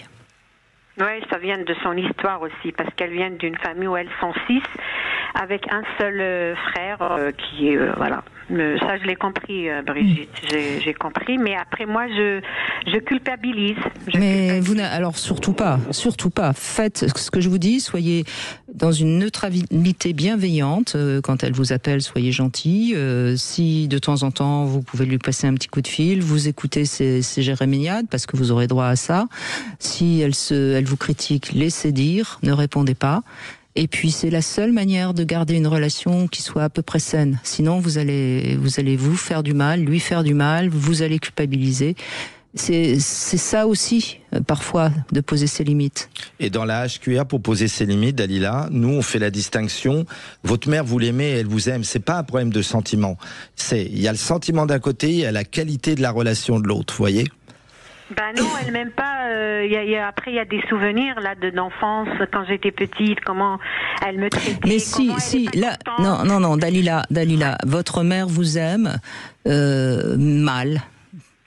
Oui, ça vient de son histoire aussi, parce qu'elle vient d'une famille où elles sont 6, avec un seul frère qui est... voilà. Ça, je l'ai compris, Brigitte. J'ai compris, mais après, moi, je culpabilise. Alors, surtout pas. Faites ce que je vous dis, soyez dans une neutralité bienveillante. Quand elle vous appelle, soyez gentil. Si, de temps en temps, vous pouvez lui passer un petit coup de fil, vous écoutez ses jérémiades, parce que vous aurez droit à ça. Si elle vous critique, laissez dire, ne répondez pas. Et puis c'est la seule manière de garder une relation qui soit à peu près saine. Sinon vous allez vous faire du mal, lui faire du mal, vous allez culpabiliser. C'est ça aussi, parfois, de poser ses limites. Et dans la HQR, pour poser ses limites, Dalila, nous, on fait la distinction. Votre mère, vous l'aimez, elle vous aime. C'est pas un problème de sentiment. Il y a le sentiment d'un côté, il y a la qualité de la relation de l'autre, vous voyez ? Ben non, elle m'aime pas. Après, il y a des souvenirs là d'enfance quand j'étais petite, comment elle me traitait. Mais non, Dalila, votre mère vous aime mal.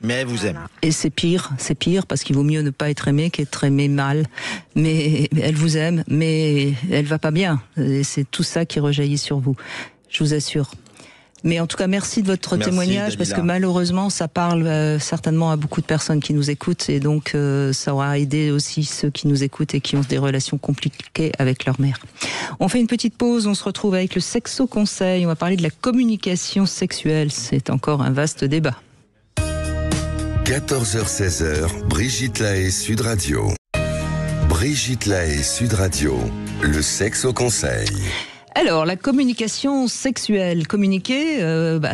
Mais elle vous aime. Et c'est pire parce qu'il vaut mieux ne pas être aimé qu'être aimé mal. Mais elle vous aime, mais elle va pas bien. Et c'est tout ça qui rejaillit sur vous. Je vous assure. Mais en tout cas, merci de votre témoignage, Dalila. Parce que malheureusement, ça parle certainement à beaucoup de personnes qui nous écoutent, et donc ça aura aidé aussi ceux qui nous écoutent et qui ont des relations compliquées avec leur mère. On fait une petite pause, on se retrouve avec le Sexo-Conseil, on va parler de la communication sexuelle, c'est encore un vaste débat. 14h-16h, Brigitte Lahaie, Sud Radio. Brigitte Lahaie, Sud Radio, le Sexo-Conseil. Alors, la communication sexuelle, communiquer,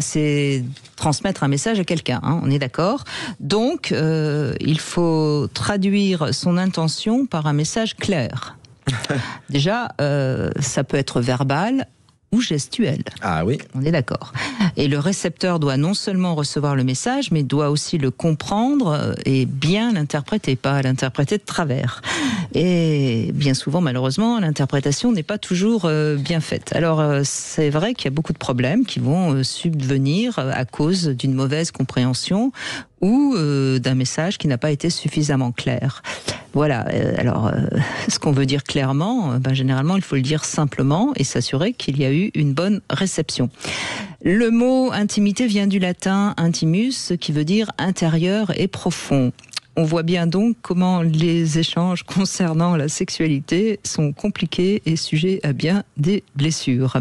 c'est transmettre un message à quelqu'un, hein, on est d'accord. Donc, il faut traduire son intention par un message clair. Déjà, ça peut être verbal ou gestuel. Ah oui. On est d'accord. Et le récepteur doit non seulement recevoir le message, mais doit aussi le comprendre et bien l'interpréter, pas l'interpréter de travers. Et bien souvent, malheureusement, l'interprétation n'est pas toujours bien faite. Alors, c'est vrai qu'il y a beaucoup de problèmes qui vont subvenir à cause d'une mauvaise compréhension ou d'un message qui n'a pas été suffisamment clair. Voilà, alors ce qu'on veut dire clairement, généralement il faut le dire simplement et s'assurer qu'il y a eu une bonne réception. Le mot intimité vient du latin intimus, qui veut dire intérieur et profond. On voit bien donc comment les échanges concernant la sexualité sont compliqués et sujets à bien des blessures.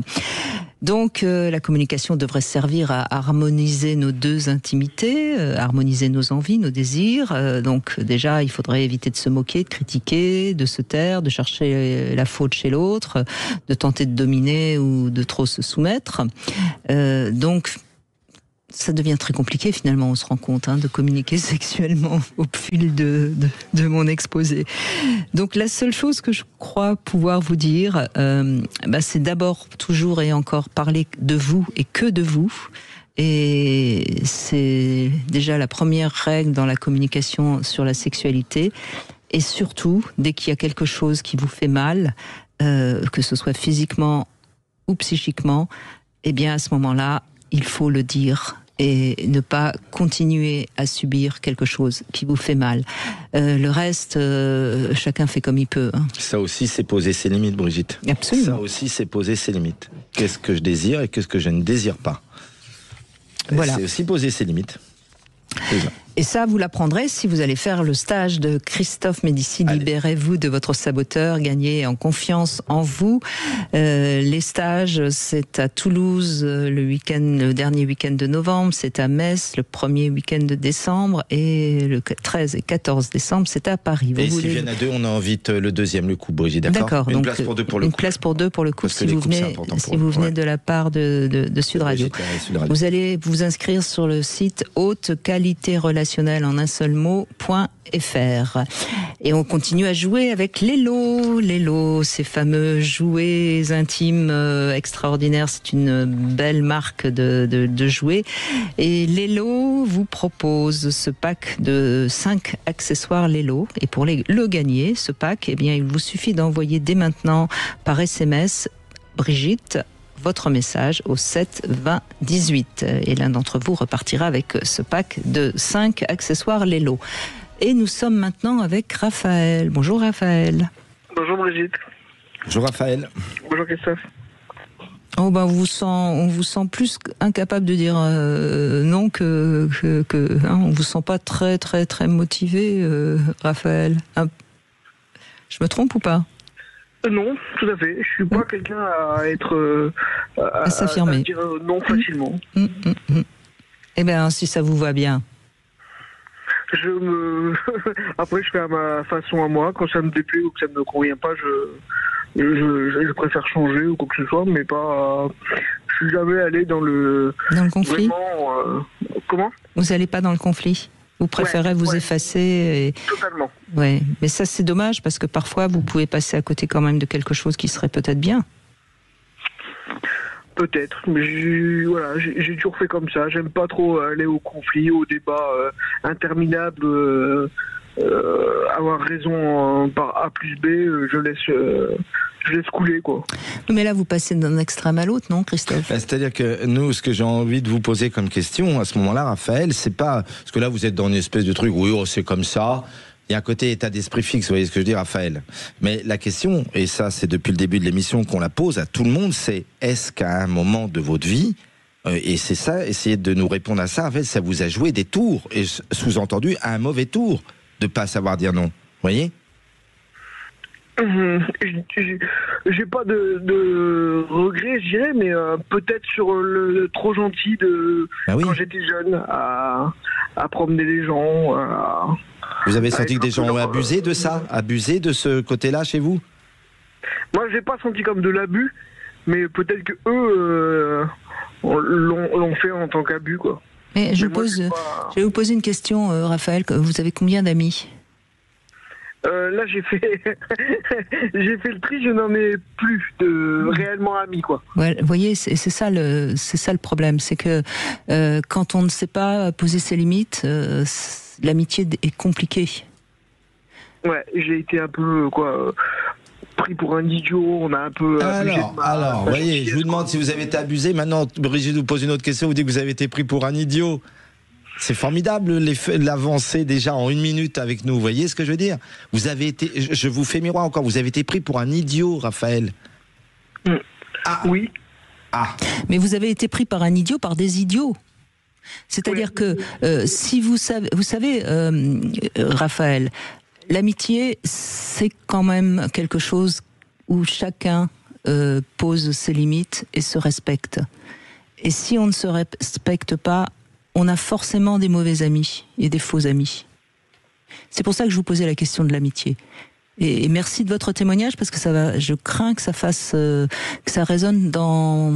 Donc la communication devrait servir à harmoniser nos deux intimités, harmoniser nos envies, nos désirs. Donc déjà, il faudrait éviter de se moquer, de critiquer, de se taire, de chercher la faute chez l'autre, de tenter de dominer ou de trop se soumettre. Donc ça devient très compliqué finalement, on se rend compte, de communiquer sexuellement au fil de mon exposé. Donc la seule chose que je crois pouvoir vous dire, c'est d'abord toujours et encore parler de vous et que de vous. Et c'est déjà la première règle dans la communication sur la sexualité. Et surtout, dès qu'il y a quelque chose qui vous fait mal, que ce soit physiquement ou psychiquement, eh bien à ce moment-là, il faut le dire et ne pas continuer à subir quelque chose qui vous fait mal. Le reste, chacun fait comme il peut. Ça aussi, c'est poser ses limites, Brigitte. Absolument. Ça aussi, c'est poser ses limites. Qu'est-ce que je désire et qu'est-ce que je ne désire pas. Voilà. C'est aussi poser ses limites. Et ça, vous l'apprendrez si vous allez faire le stage de Christophe Médici, Libérez-vous de votre saboteur, gagnez en confiance en vous. Les stages, c'est à Toulouse le dernier week-end de novembre, c'est à Metz le premier week-end de décembre, et le 13 et 14 décembre, c'est à Paris. Et s'ils viennent à deux, on invite le deuxième, le coup, Brigitte, d'accord ? Une place pour deux pour le coup. Une place pour deux pour le coup, si vous venez de la part de Sud Radio. Vous allez vous inscrire sur le site haute qualité relationnelle en un seul mot.fr. Et on continue à jouer avec les lots, ces fameux jouets intimes extraordinaires. C'est une belle marque de jouets. Et les lots vous propose ce pack de 5 accessoires les lots. Et pour le gagner, ce pack, eh bien, il vous suffit d'envoyer dès maintenant par SMS Brigitte votre message au 7 20 18 et l'un d'entre vous repartira avec ce pack de 5 accessoires Lelo. Et nous sommes maintenant avec Raphaël. Bonjour Raphaël. Bonjour Brigitte. Bonjour Raphaël. Bonjour Christophe. Oh ben on vous sent plus incapable de dire non que on vous sent pas très très très motivé, Raphaël. Je me trompe ou pas? Non, tout à fait. Je suis pas quelqu'un à être à s'affirmer. À dire non facilement. Eh bien, si ça vous va bien. Après, je fais à ma façon à moi. Quand ça me déplaît ou que ça me convient pas, je préfère changer ou quoi que ce soit, mais pas. Je suis jamais allé dans le conflit. Vraiment, comment? Vous n'allez pas dans le conflit? Vous préférez vous effacer Totalement. Ouais, mais ça c'est dommage parce que parfois vous pouvez passer à côté quand même de quelque chose qui serait peut-être bien. Peut-être, mais j'ai toujours fait comme ça. J'aime pas trop aller au conflit, au débat interminable. Avoir raison par A plus B, je laisse couler, quoi. Mais là, vous passez d'un extrême à l'autre, non, Christophe? C'est-à-dire que nous, ce que j'ai envie de vous poser comme question à ce moment-là, Raphaël, c'est pas parce que là, vous êtes dans une espèce de truc, oui, c'est comme ça. Il y a un côté état d'esprit fixe, vous voyez ce que je dis, Raphaël. Mais la question, et ça, c'est depuis le début de l'émission qu'on la pose à tout le monde, c'est est-ce qu'à un moment de votre vie, et c'est ça, essayez de nous répondre à ça, en fait, ça vous a joué des tours, et sous-entendu, un mauvais tour de pas savoir dire non, vous voyez? J'ai pas de regrets, je dirais, mais peut-être sur le trop gentil quand j'étais jeune, à promener les gens. Vous avez senti que des gens ont abusé de ça, abusé de ce côté-là chez vous? Moi, j'ai pas senti comme de l'abus, mais peut-être que eux l'ont fait en tant qu'abus, quoi. Mais je vais vous poser une question, Raphaël. Vous avez combien d'amis? Là, j'ai fait le tri. Je n'en ai plus de réellement amis, quoi. Ouais, vous voyez, c'est ça le problème, c'est que quand on ne sait pas poser ses limites, l'amitié est compliquée. Ouais, j'ai été un peu pris pour un idiot, on a un peu... Alors, vous voyez, je vous demande si vous avez été abusé. Maintenant, Brigitte vous pose une autre question, vous dites que vous avez été pris pour un idiot. C'est formidable l'avancée déjà en 1 minute avec nous, vous voyez ce que je veux dire? Vous avez été, je vous fais miroir encore, vous avez été pris pour un idiot, Raphaël. Oui. Mais vous avez été pris par un idiot, par des idiots. C'est-à-dire que si vous savez, Raphaël, l'amitié, c'est quand même quelque chose où chacun pose ses limites et se respecte. Et si on ne se respecte pas, on a forcément des mauvais amis et des faux amis. C'est pour ça que je vous posais la question de l'amitié. Et merci de votre témoignage, parce que je crains que ça fasse, que ça résonne dans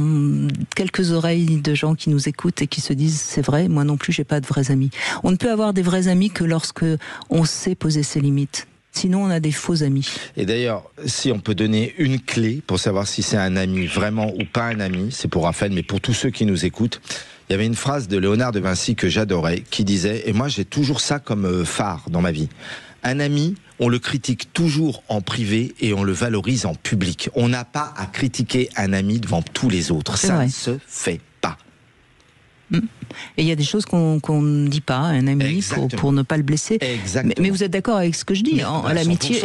quelques oreilles de gens qui nous écoutent et qui se disent, c'est vrai, moi non plus, j'ai pas de vrais amis. On ne peut avoir des vrais amis que lorsque on sait poser ses limites. Sinon, on a des faux amis. Et d'ailleurs, si on peut donner une clé pour savoir si c'est un ami vraiment ou pas un ami, c'est pour Raphaël, mais pour tous ceux qui nous écoutent, il y avait une phrase de Léonard de Vinci que j'adorais, qui disait, et moi j'ai toujours ça comme phare dans ma vie, un ami, on le critique toujours en privé et on le valorise en public. On n'a pas à critiquer un ami devant tous les autres. Ça ne se fait pas. Et il y a des choses qu'on ne dit pas à un ami pour ne pas le blesser. Mais vous êtes d'accord avec ce que je dis?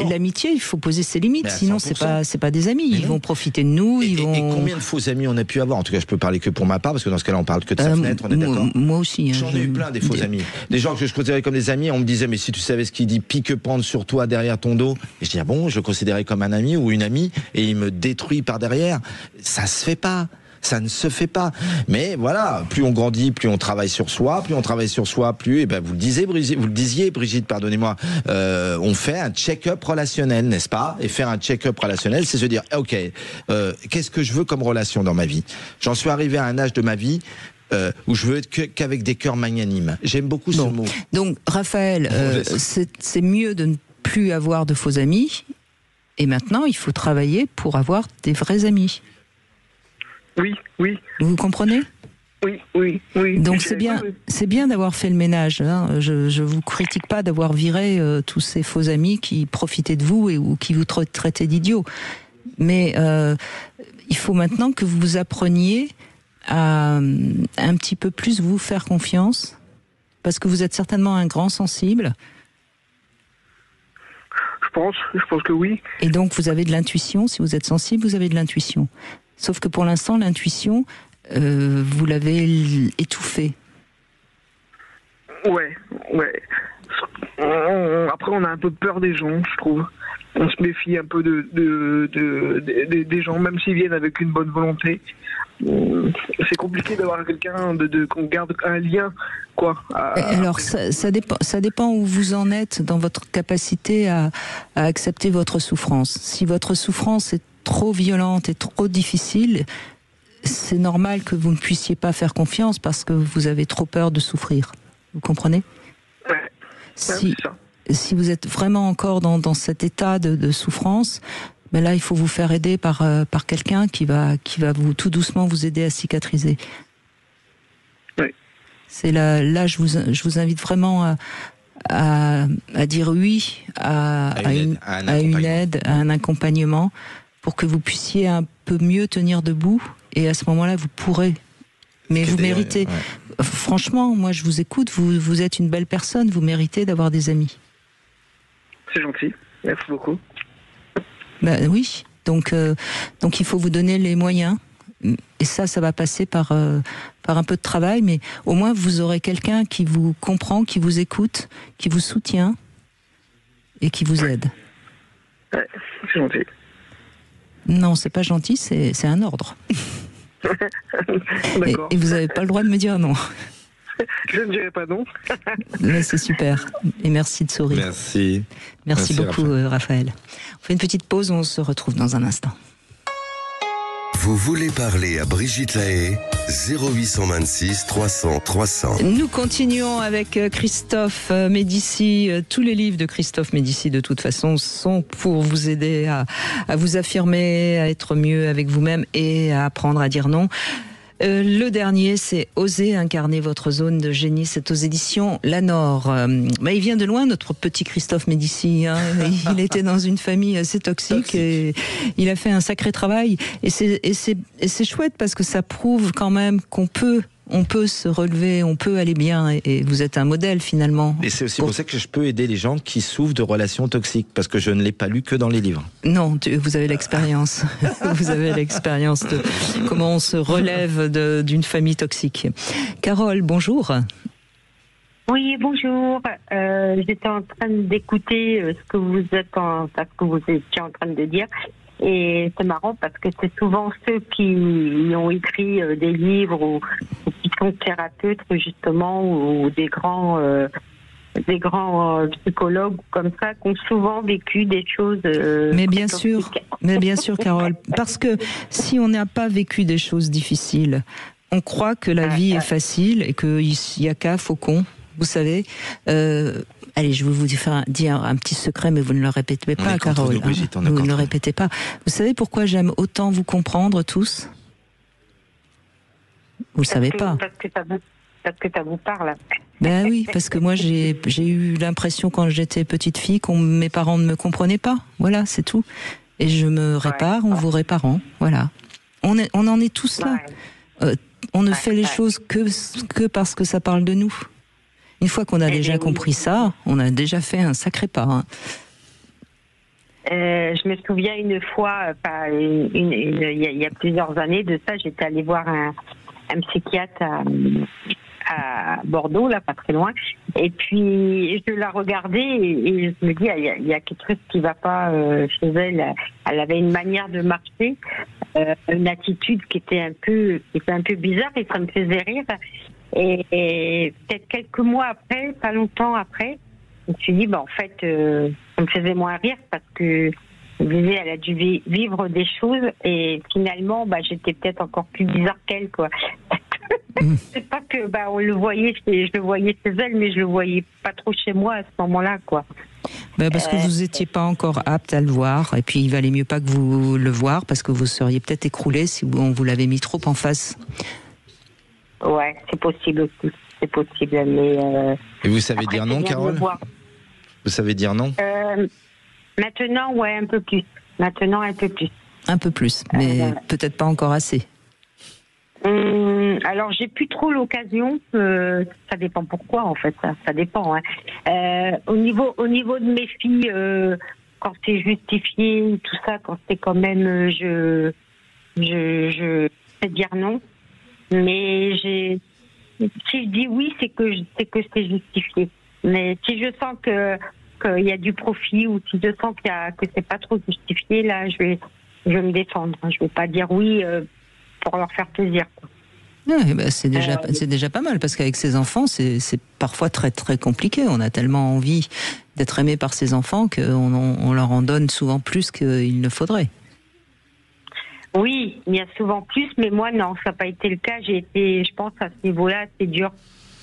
L'amitié, il faut poser ses limites. Sinon, c'est pas des amis. Ils vont profiter de nous. Et combien de faux amis on a pu avoir? En tout cas, je peux parler que pour ma part, parce que dans ce cas-là, on parle que de sa fenêtre. On est d'accord? Moi aussi. J'en ai eu plein des faux amis. Des gens que je considérais comme des amis. On me disait, mais si tu savais ce qu'il dit, pique-pendre sur toi derrière ton dos. Et je dis, ah bon, je le considérais comme un ami ou une amie, et il me détruit par derrière. Ça se fait pas. Ça ne se fait pas. Mais voilà, plus on grandit, plus on travaille sur soi, plus, et ben vous le disiez, Brigitte, pardonnez-moi, on fait un check-up relationnel, n'est-ce pas? Et faire un check-up relationnel, c'est se dire, ok, qu'est-ce que je veux comme relation dans ma vie? J'en suis arrivé à un âge de ma vie où je veux être qu'avec des cœurs magnanimes. J'aime beaucoup ce mot. Donc, Raphaël, c'est mieux de ne plus avoir de faux amis, et maintenant, il faut travailler pour avoir des vrais amis. Oui. Vous comprenez? Oui. Donc c'est bien d'avoir fait le ménage. Hein. Je vous critique pas d'avoir viré tous ces faux amis qui profitaient de vous ou qui vous traitaient d'idiots. Mais il faut maintenant que vous appreniez à un petit peu plus vous faire confiance, parce que vous êtes certainement un grand sensible. Je pense que oui. Et donc vous avez de l'intuition. Si vous êtes sensible, vous avez de l'intuition. Sauf que pour l'instant, l'intuition, vous l'avez étouffée. Ouais. Après, on a un peu peur des gens, je trouve. On se méfie un peu des gens, même s'ils viennent avec une bonne volonté. C'est compliqué d'avoir quelqu'un, qu'on garde un lien, quoi. Alors, ça dépend où vous en êtes dans votre capacité à accepter votre souffrance. Si votre souffrance est trop violente et trop difficile, c'est normal que vous ne puissiez pas faire confiance parce que vous avez trop peur de souffrir. Vous comprenez? Ouais. Si vous êtes vraiment encore dans cet état de souffrance, ben là, il faut vous faire aider par quelqu'un qui va vous tout doucement vous aider à cicatriser. Oui. C'est là, je vous invite vraiment à dire oui à une aide, à un accompagnement, pour que vous puissiez un peu mieux tenir debout, et à ce moment-là, vous pourrez. Mais vous méritez. Ouais. Franchement, moi, je vous écoute, vous êtes une belle personne, vous méritez d'avoir des amis. C'est gentil, merci beaucoup. Ben oui, donc il faut vous donner les moyens, et ça va passer par un peu de travail, mais au moins vous aurez quelqu'un qui vous comprend, qui vous écoute, qui vous soutient, et qui vous aide. Ouais, c'est gentil. Non, c'est pas gentil, c'est un ordre. Et vous n'avez pas le droit de me dire non. Je ne dirai pas non. Mais c'est super. Et merci de sourire. Merci beaucoup, Raphaël. On fait une petite pause, on se retrouve dans un instant. Vous voulez parler à Brigitte Lahaie, 0826 300 300. Nous continuons avec Christophe Médicis. Tous les livres de Christophe Médicis, de toute façon, sont pour vous aider à vous affirmer, à être mieux avec vous-même et à apprendre à dire non. Le dernier, c'est Oser incarner votre zone de génie. C'est aux éditions Lanor. Il vient de loin, notre petit Christophe Médicis. Hein. Il était dans une famille assez toxique et il a fait un sacré travail. Et c'est chouette parce que ça prouve quand même qu'on peut on peut se relever, on peut aller bien, et vous êtes un modèle finalement. Et c'est aussi pour ça que je peux aider les gens qui souffrent de relations toxiques, parce que je ne l'ai pas lu que dans les livres. Non, vous avez l'expérience. Vous avez l'expérience de comment on se relève d'une famille toxique. Carole, bonjour. Oui, bonjour. J'étais en train d'écouter ce que vous étiez en train de dire. Et c'est marrant parce que c'est souvent ceux qui ont écrit des livres ou qui sont thérapeutes justement ou des grands psychologues comme ça qui ont souvent vécu des choses. Mais bien sûr, Carole, parce que si on n'a pas vécu des choses difficiles, on croit que la vie est facile et qu'il n'y a qu'à faucon. Vous savez, allez, je vais vous dire un petit secret, mais vous ne le répétez pas, Carole. Vous ne le répétez pas. Vous savez pourquoi j'aime autant vous comprendre tous ? Vous le savez pas. Parce que ça vous parle. Ben oui, parce que moi j'ai eu l'impression quand j'étais petite fille que mes parents ne me comprenaient pas. Voilà, c'est tout. Et je me répare en vous réparant. Voilà. On en est tous là. On ne fait les choses que parce que ça parle de nous. Une fois qu'on a déjà compris ça, on a déjà fait un sacré pas. Hein. Je me souviens une fois, il y a plusieurs années de ça, j'étais allée voir un psychiatre à Bordeaux, là, pas très loin. Et puis, je la regardais et je me dis, il y a quelque chose qui ne va pas chez elle. Elle avait une manière de marcher, une attitude qui était un peu bizarre et ça me faisait rire. Et peut-être quelques mois après, pas longtemps après, je me suis dit, en fait, ça me faisait moins rire parce que je me disais, elle a dû vivre des choses et finalement, j'étais peut-être encore plus bizarre qu'elle, quoi. C'est pas que on le voyait, je le voyais chez elle, mais je le voyais pas trop chez moi à ce moment-là, quoi. Parce que vous n'étiez pas encore apte à le voir, et puis il valait mieux pas que vous le voir parce que vous seriez peut-être écroulé si on vous l'avait mis trop en face. Ouais, c'est possible aussi. C'est possible, mais... Et vous savez dire non, Carole ? Vous savez dire non ? Maintenant, ouais, un peu plus. Maintenant, un peu plus. Un peu plus, mais peut-être pas encore assez. Alors, j'ai plus trop l'occasion. Ça dépend pourquoi, en fait. Ça dépend. Hein. Au niveau de mes filles, quand c'est justifié, tout ça, quand c'est quand même... je sais dire non. Mais si je dis oui, c'est que c'est justifié. Mais si je sens qu'il y a du profit ou si je sens que c'est pas trop justifié, là, je vais me défendre. Je vais pas dire oui pour leur faire plaisir. Ouais, c'est déjà pas mal parce qu'avec ses enfants, c'est parfois très très compliqué. On a tellement envie d'être aimé par ses enfants qu'on leur en donne souvent plus qu'il ne faudrait. Oui, il y a souvent plus, mais moi, non, ça n'a pas été le cas. J'ai été, je pense, à ce niveau-là,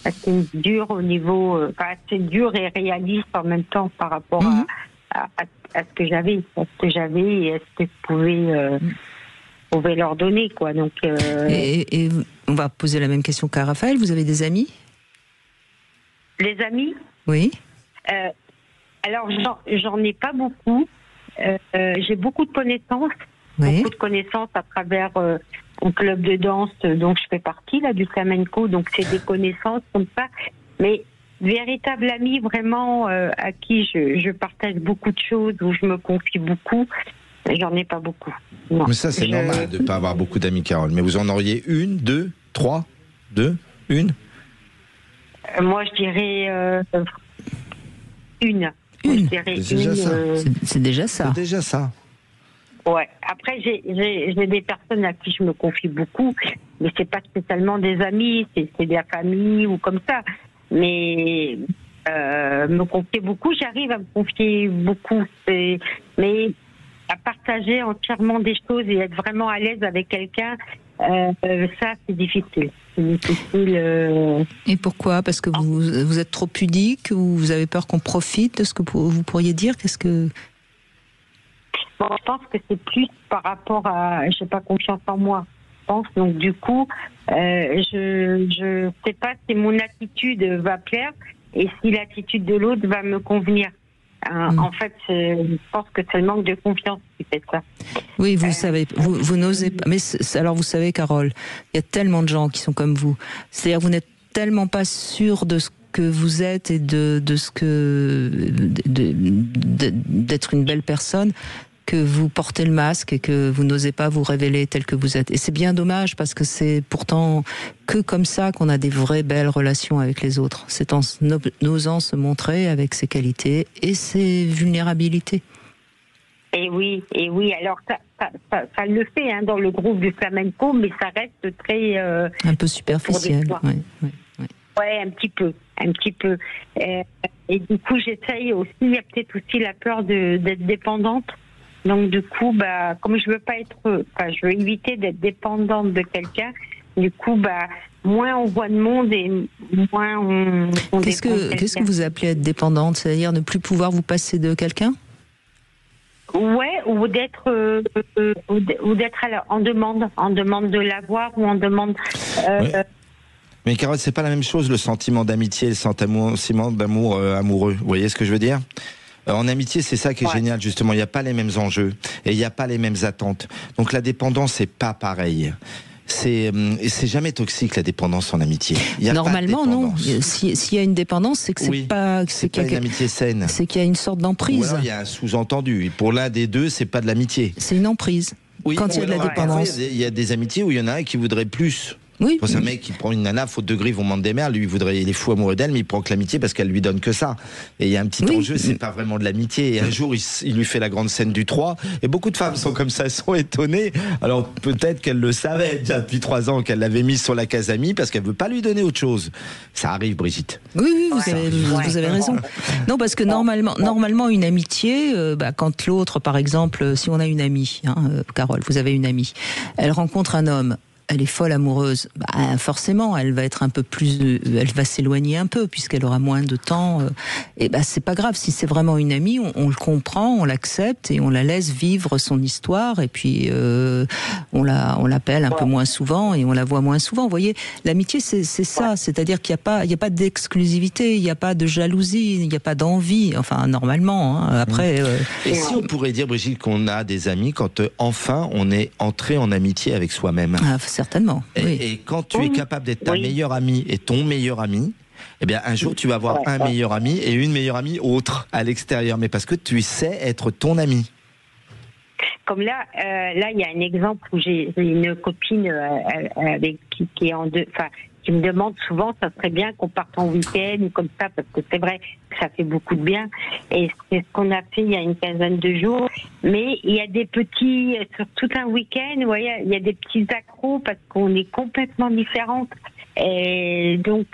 assez dur au niveau, assez dur et réaliste en même temps par rapport à ce que j'avais, et à ce que je pouvais leur donner, quoi. Donc, et on va poser la même question qu'à Raphaël. Vous avez des amis ? Les amis ? Oui. Alors, j'en ai pas beaucoup. J'ai beaucoup de connaissances. Oui. Beaucoup de connaissances à travers un club de danse dont je fais partie, là, du flamenco. Donc, c'est des connaissances comme ça. Mais véritable ami, vraiment, à qui je partage beaucoup de choses, où je me confie beaucoup, j'en ai pas beaucoup. Non. Mais ça, c'est normal de ne pas avoir beaucoup d'amis, Carole. Mais vous en auriez une, deux, trois, une moi, je dirais une. C'est déjà ça. C'est déjà ça. Ouais. Après, j'ai des personnes à qui je me confie beaucoup, mais c'est pas spécialement des amis, c'est de la famille ou comme ça. Mais me confier beaucoup, j'arrive à me confier beaucoup, mais à partager entièrement des choses et être vraiment à l'aise avec quelqu'un, ça c'est difficile. Et pourquoi ? Parce que vous êtes trop pudique ou vous avez peur qu'on profite de ce que vous pourriez dire ? Qu'est-ce que... Bon, je pense que c'est plus par rapport à, je n'ai pas confiance en moi. Je pense donc du coup, je sais pas si mon attitude va plaire et si l'attitude de l'autre va me convenir. En fait, je pense que c'est le manque de confiance qui fait ça. Oui, vous savez, vous n'osez pas. Mais alors, vous savez, Carole, il y a tellement de gens qui sont comme vous. C'est-à-dire, vous n'êtes tellement pas sûr de ce que vous êtes et de ce que d'être une belle personne, que vous portez le masque et que vous n'osez pas vous révéler tel que vous êtes. Et c'est bien dommage parce que c'est pourtant que comme ça qu'on a des vraies belles relations avec les autres. C'est en osant se montrer avec ses qualités et ses vulnérabilités. Et oui. Alors ça le fait dans le groupe du flamenco, mais ça reste très un peu superficiel. Ouais, un petit peu. Et du coup, j'essaye aussi. Il y a peut-être aussi la peur d'être dépendante. Donc du coup, comme je veux pas je veux éviter d'être dépendante de quelqu'un. Du coup, moins on voit de monde et moins on Qu'est-ce que vous appelez être dépendante? C'est-à-dire ne plus pouvoir vous passer de quelqu'un? Ouais, ou d'être en demande de l'avoir ou en demande. Mais Carole, c'est pas la même chose le sentiment d'amitié et le sentiment d'amour amoureux. Vous voyez ce que je veux dire? En amitié, c'est ça qui est génial, justement. Il n'y a pas les mêmes enjeux et il n'y a pas les mêmes attentes. Donc la dépendance, c'est pas pareil. C'est jamais toxique, la dépendance en amitié. Normalement, non. S'il y a une dépendance, c'est que c'est pas une amitié saine. C'est qu'il y a une sorte d'emprise. Ou alors il y a un sous-entendu. Pour l'un des deux, c'est pas de l'amitié. C'est une emprise. Oui, quand il y a de la dépendance. Il y a des amitiés où il y en a un qui voudrait plus. Oui. C'est un mec qui prend une nana, faute de grive au monde des mers, lui il est fou amoureux d'elle, mais il prend que l'amitié parce qu'elle lui donne que ça. Et il y a un petit enjeu, c'est pas vraiment de l'amitié. Et un jour, il lui fait la grande scène du 3, et beaucoup de femmes sont comme ça, sont étonnées. Alors peut-être qu'elle le savait déjà depuis 3 ans, qu'elle l'avait mise sur la case amie parce qu'elle veut pas lui donner autre chose. Ça arrive, Brigitte. Oui, vous avez raison. Non, parce que normalement une amitié, quand l'autre, par exemple, si on a une amie, Carole, vous avez une amie, elle rencontre un homme, elle est folle amoureuse, forcément, elle va être un peu plus, elle va s'éloigner un peu puisqu'elle aura moins de temps. Et c'est pas grave si c'est vraiment une amie, on le comprend, on l'accepte et on la laisse vivre son histoire. Et puis on l'appelle un peu moins souvent et on la voit moins souvent. Vous voyez, l'amitié c'est ça, c'est-à-dire qu'il y a pas d'exclusivité, il n'y a pas de jalousie, il n'y a pas d'envie. Enfin normalement. Après. Et si on pourrait dire, Brigitte, qu'on a des amis quand enfin on est entré en amitié avec soi-même. Certainement. Et quand tu es capable d'être ta meilleure amie et ton meilleur ami, eh bien un jour tu vas avoir un meilleur ami et une meilleure amie autre à l'extérieur, mais parce que tu sais être ton ami. Comme là, il y a un exemple où j'ai une copine avec qui est en deux, qui me demande souvent, ça serait bien qu'on parte en week-end ou comme ça, parce que c'est vrai que ça fait beaucoup de bien. Et c'est ce qu'on a fait il y a une quinzaine de jours. Mais il y a des petits, sur tout un week-end, vous voyez, il y a des petits accros parce qu'on est complètement différentes. Et donc,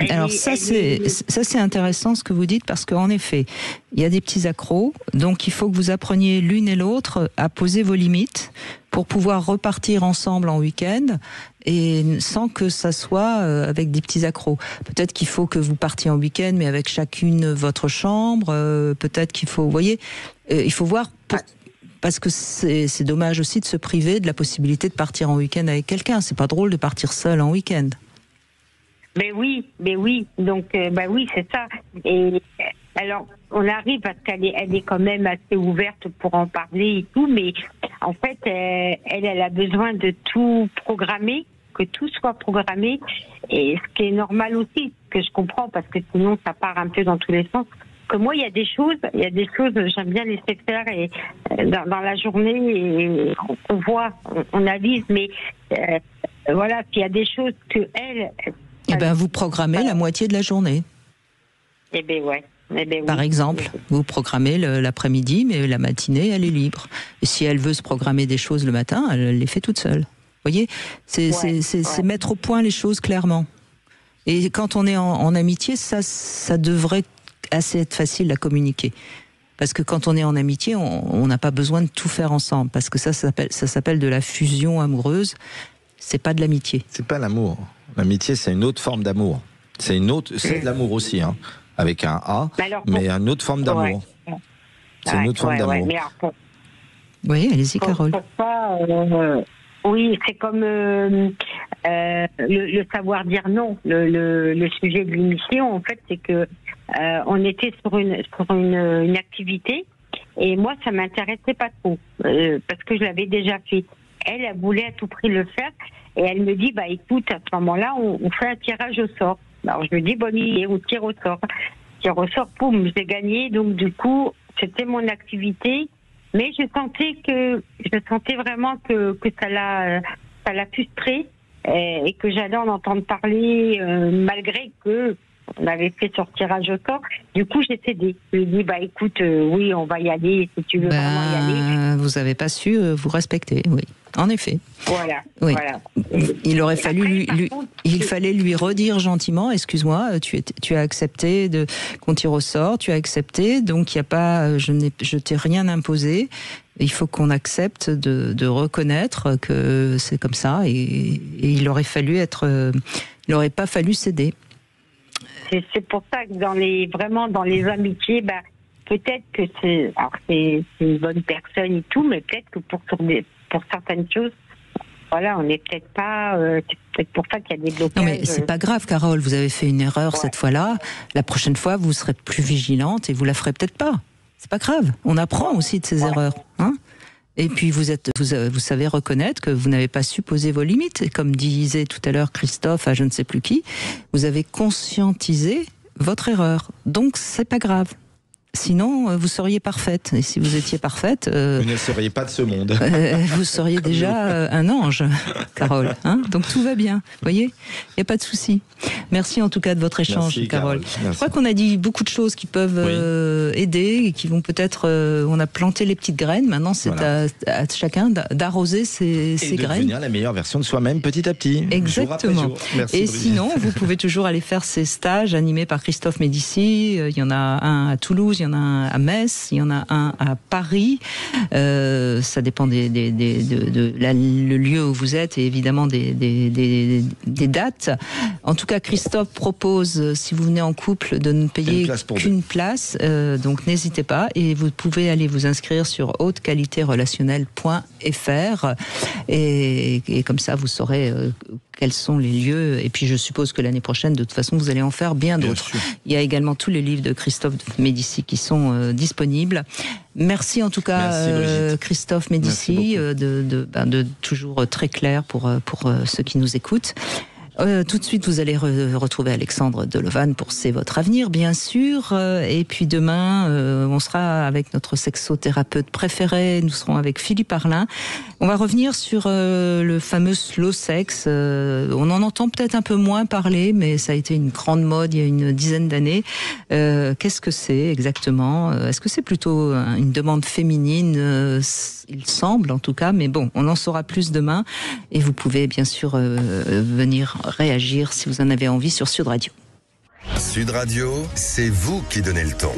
alors ça c'est intéressant ce que vous dites parce qu'en effet, il y a des petits accros, donc il faut que vous appreniez l'une et l'autre à poser vos limites pour pouvoir repartir ensemble en week-end et sans que ça soit avec des petits accros. Peut-être qu'il faut que vous partiez en week-end mais avec chacune votre chambre. Peut-être qu'il faut, vous voyez, il faut voir. Parce que c'est dommage aussi de se priver de la possibilité de partir en week-end avec quelqu'un. C'est pas drôle de partir seul en week-end. Mais oui. Donc, oui, c'est ça. Et alors, on arrive parce qu'elle est quand même assez ouverte pour en parler et tout, mais en fait, elle a besoin de tout programmer, que tout soit programmé, et ce qui est normal aussi, que je comprends, parce que sinon, ça part un peu dans tous les sens. Que moi, il y a des choses, j'aime bien laisser faire et dans la journée, et on voit, on avise, mais voilà, s'il y a des choses que vous programmez la moitié de la journée. Oui. Par exemple, vous programmez l'après-midi, mais la matinée, elle est libre. Et si elle veut se programmer des choses le matin, elle les fait toute seule. Vous voyez, c'est mettre au point les choses clairement. Et quand on est en amitié, ça devrait assez être facile à communiquer. Parce que quand on est en amitié, on n'a pas besoin de tout faire ensemble. Parce que ça s'appelle de la fusion amoureuse. C'est pas de l'amitié. C'est pas l'amour. L'amitié, c'est une autre forme d'amour. C'est de l'amour aussi, avec un A, mais une autre forme d'amour. C'est une autre forme d'amour. Oui, allez-y, Carole. Oui, c'est comme le savoir dire non. Le sujet de l'émission, en fait, c'est que on était sur une activité et moi ça m'intéressait pas trop parce que je l'avais déjà fait. Elle voulait à tout prix le faire et elle me dit bah écoute, à ce moment-là on fait un tirage au sort. Alors je lui dis bonne idée, on tire au sort. Tire au sort, boum, j'ai gagné. Donc du coup c'était mon activité, mais je sentais vraiment que ça l'a frustrée et que j'allais en entendre parler malgré que on avait fait sur tirage au sort. Du coup, j'ai cédé. Je lui ai dit, bah écoute, oui, on va y aller, si tu veux vraiment y aller. Vous n'avez pas su vous respecter, oui. En effet. Voilà. Oui. Voilà. Il aurait fallu il fallait lui redire gentiment, excuse-moi, tu as accepté qu'on tire au sort, tu as accepté, donc il y a pas, je t'ai rien imposé. Il faut qu'on accepte de reconnaître que c'est comme ça, et il aurait fallu il n'aurait pas fallu céder. C'est pour ça que dans les amitiés, bah, peut-être que c'est une bonne personne et tout, mais peut-être que pour certaines choses, voilà, on n'est peut-être pas. C'est peut-être pour ça qu'il y a des blocages. Non, mais c'est pas grave, Carole. Vous avez fait une erreur cette fois-là. La prochaine fois, vous serez plus vigilante et vous la ferez peut-être pas. C'est pas grave. On apprend aussi de ses erreurs, hein. Et puis vous savez reconnaître que vous n'avez pas su poser vos limites. Et comme disait tout à l'heure Christophe à je ne sais plus qui, vous avez conscientisé votre erreur. Donc c'est pas grave. Sinon, vous seriez parfaite. Et si vous étiez parfaite... vous ne seriez pas de ce monde. Vous seriez déjà un ange, Carole. Hein, donc tout va bien. Vous voyez, il n'y a pas de souci. Merci en tout cas de votre échange, merci, Carole. Merci. Je crois qu'on a dit beaucoup de choses qui peuvent aider et qui vont peut-être... on a planté les petites graines. Maintenant, c'est à chacun d'arroser ces graines. Et de devenir la meilleure version de soi-même petit à petit. Exactement. Jour après jour. Merci, et Brigitte. Sinon, vous pouvez toujours aller faire ces stages animés par Christophe Médicis. Il y en a un à Toulouse, il y en a un à Metz, il y en a un à Paris. Ça dépend le lieu où vous êtes et évidemment des dates. En tout cas, Christophe propose, si vous venez en couple, de ne payer qu'une place. Donc n'hésitez pas et vous pouvez aller vous inscrire sur hautequalitérelationnelle.fr et comme ça vous saurez quels sont les lieux. Et puis je suppose que l'année prochaine, de toute façon, vous allez en faire bien d'autres. Il y a également tous les livres de Christophe Médicis qui sont disponibles. Merci en tout cas, Christophe Médicis, de toujours très clair pour ceux qui nous écoutent. Tout de suite, vous allez retrouver Alexandre Delevanne pour C'est votre avenir, bien sûr. Et puis demain, on sera avec notre sexothérapeute préféré. Nous serons avec Philippe Arlin. On va revenir sur le fameux slow sex. On en entend peut-être un peu moins parler, mais ça a été une grande mode il y a une dizaine d'années. Qu'est-ce que c'est exactement ? Est-ce que c'est plutôt une demande féminine ? Il semble en tout cas, mais bon, on en saura plus demain. Et vous pouvez bien sûr venir réagir si vous en avez envie sur Sud Radio. Sud Radio, c'est vous qui donnez le ton.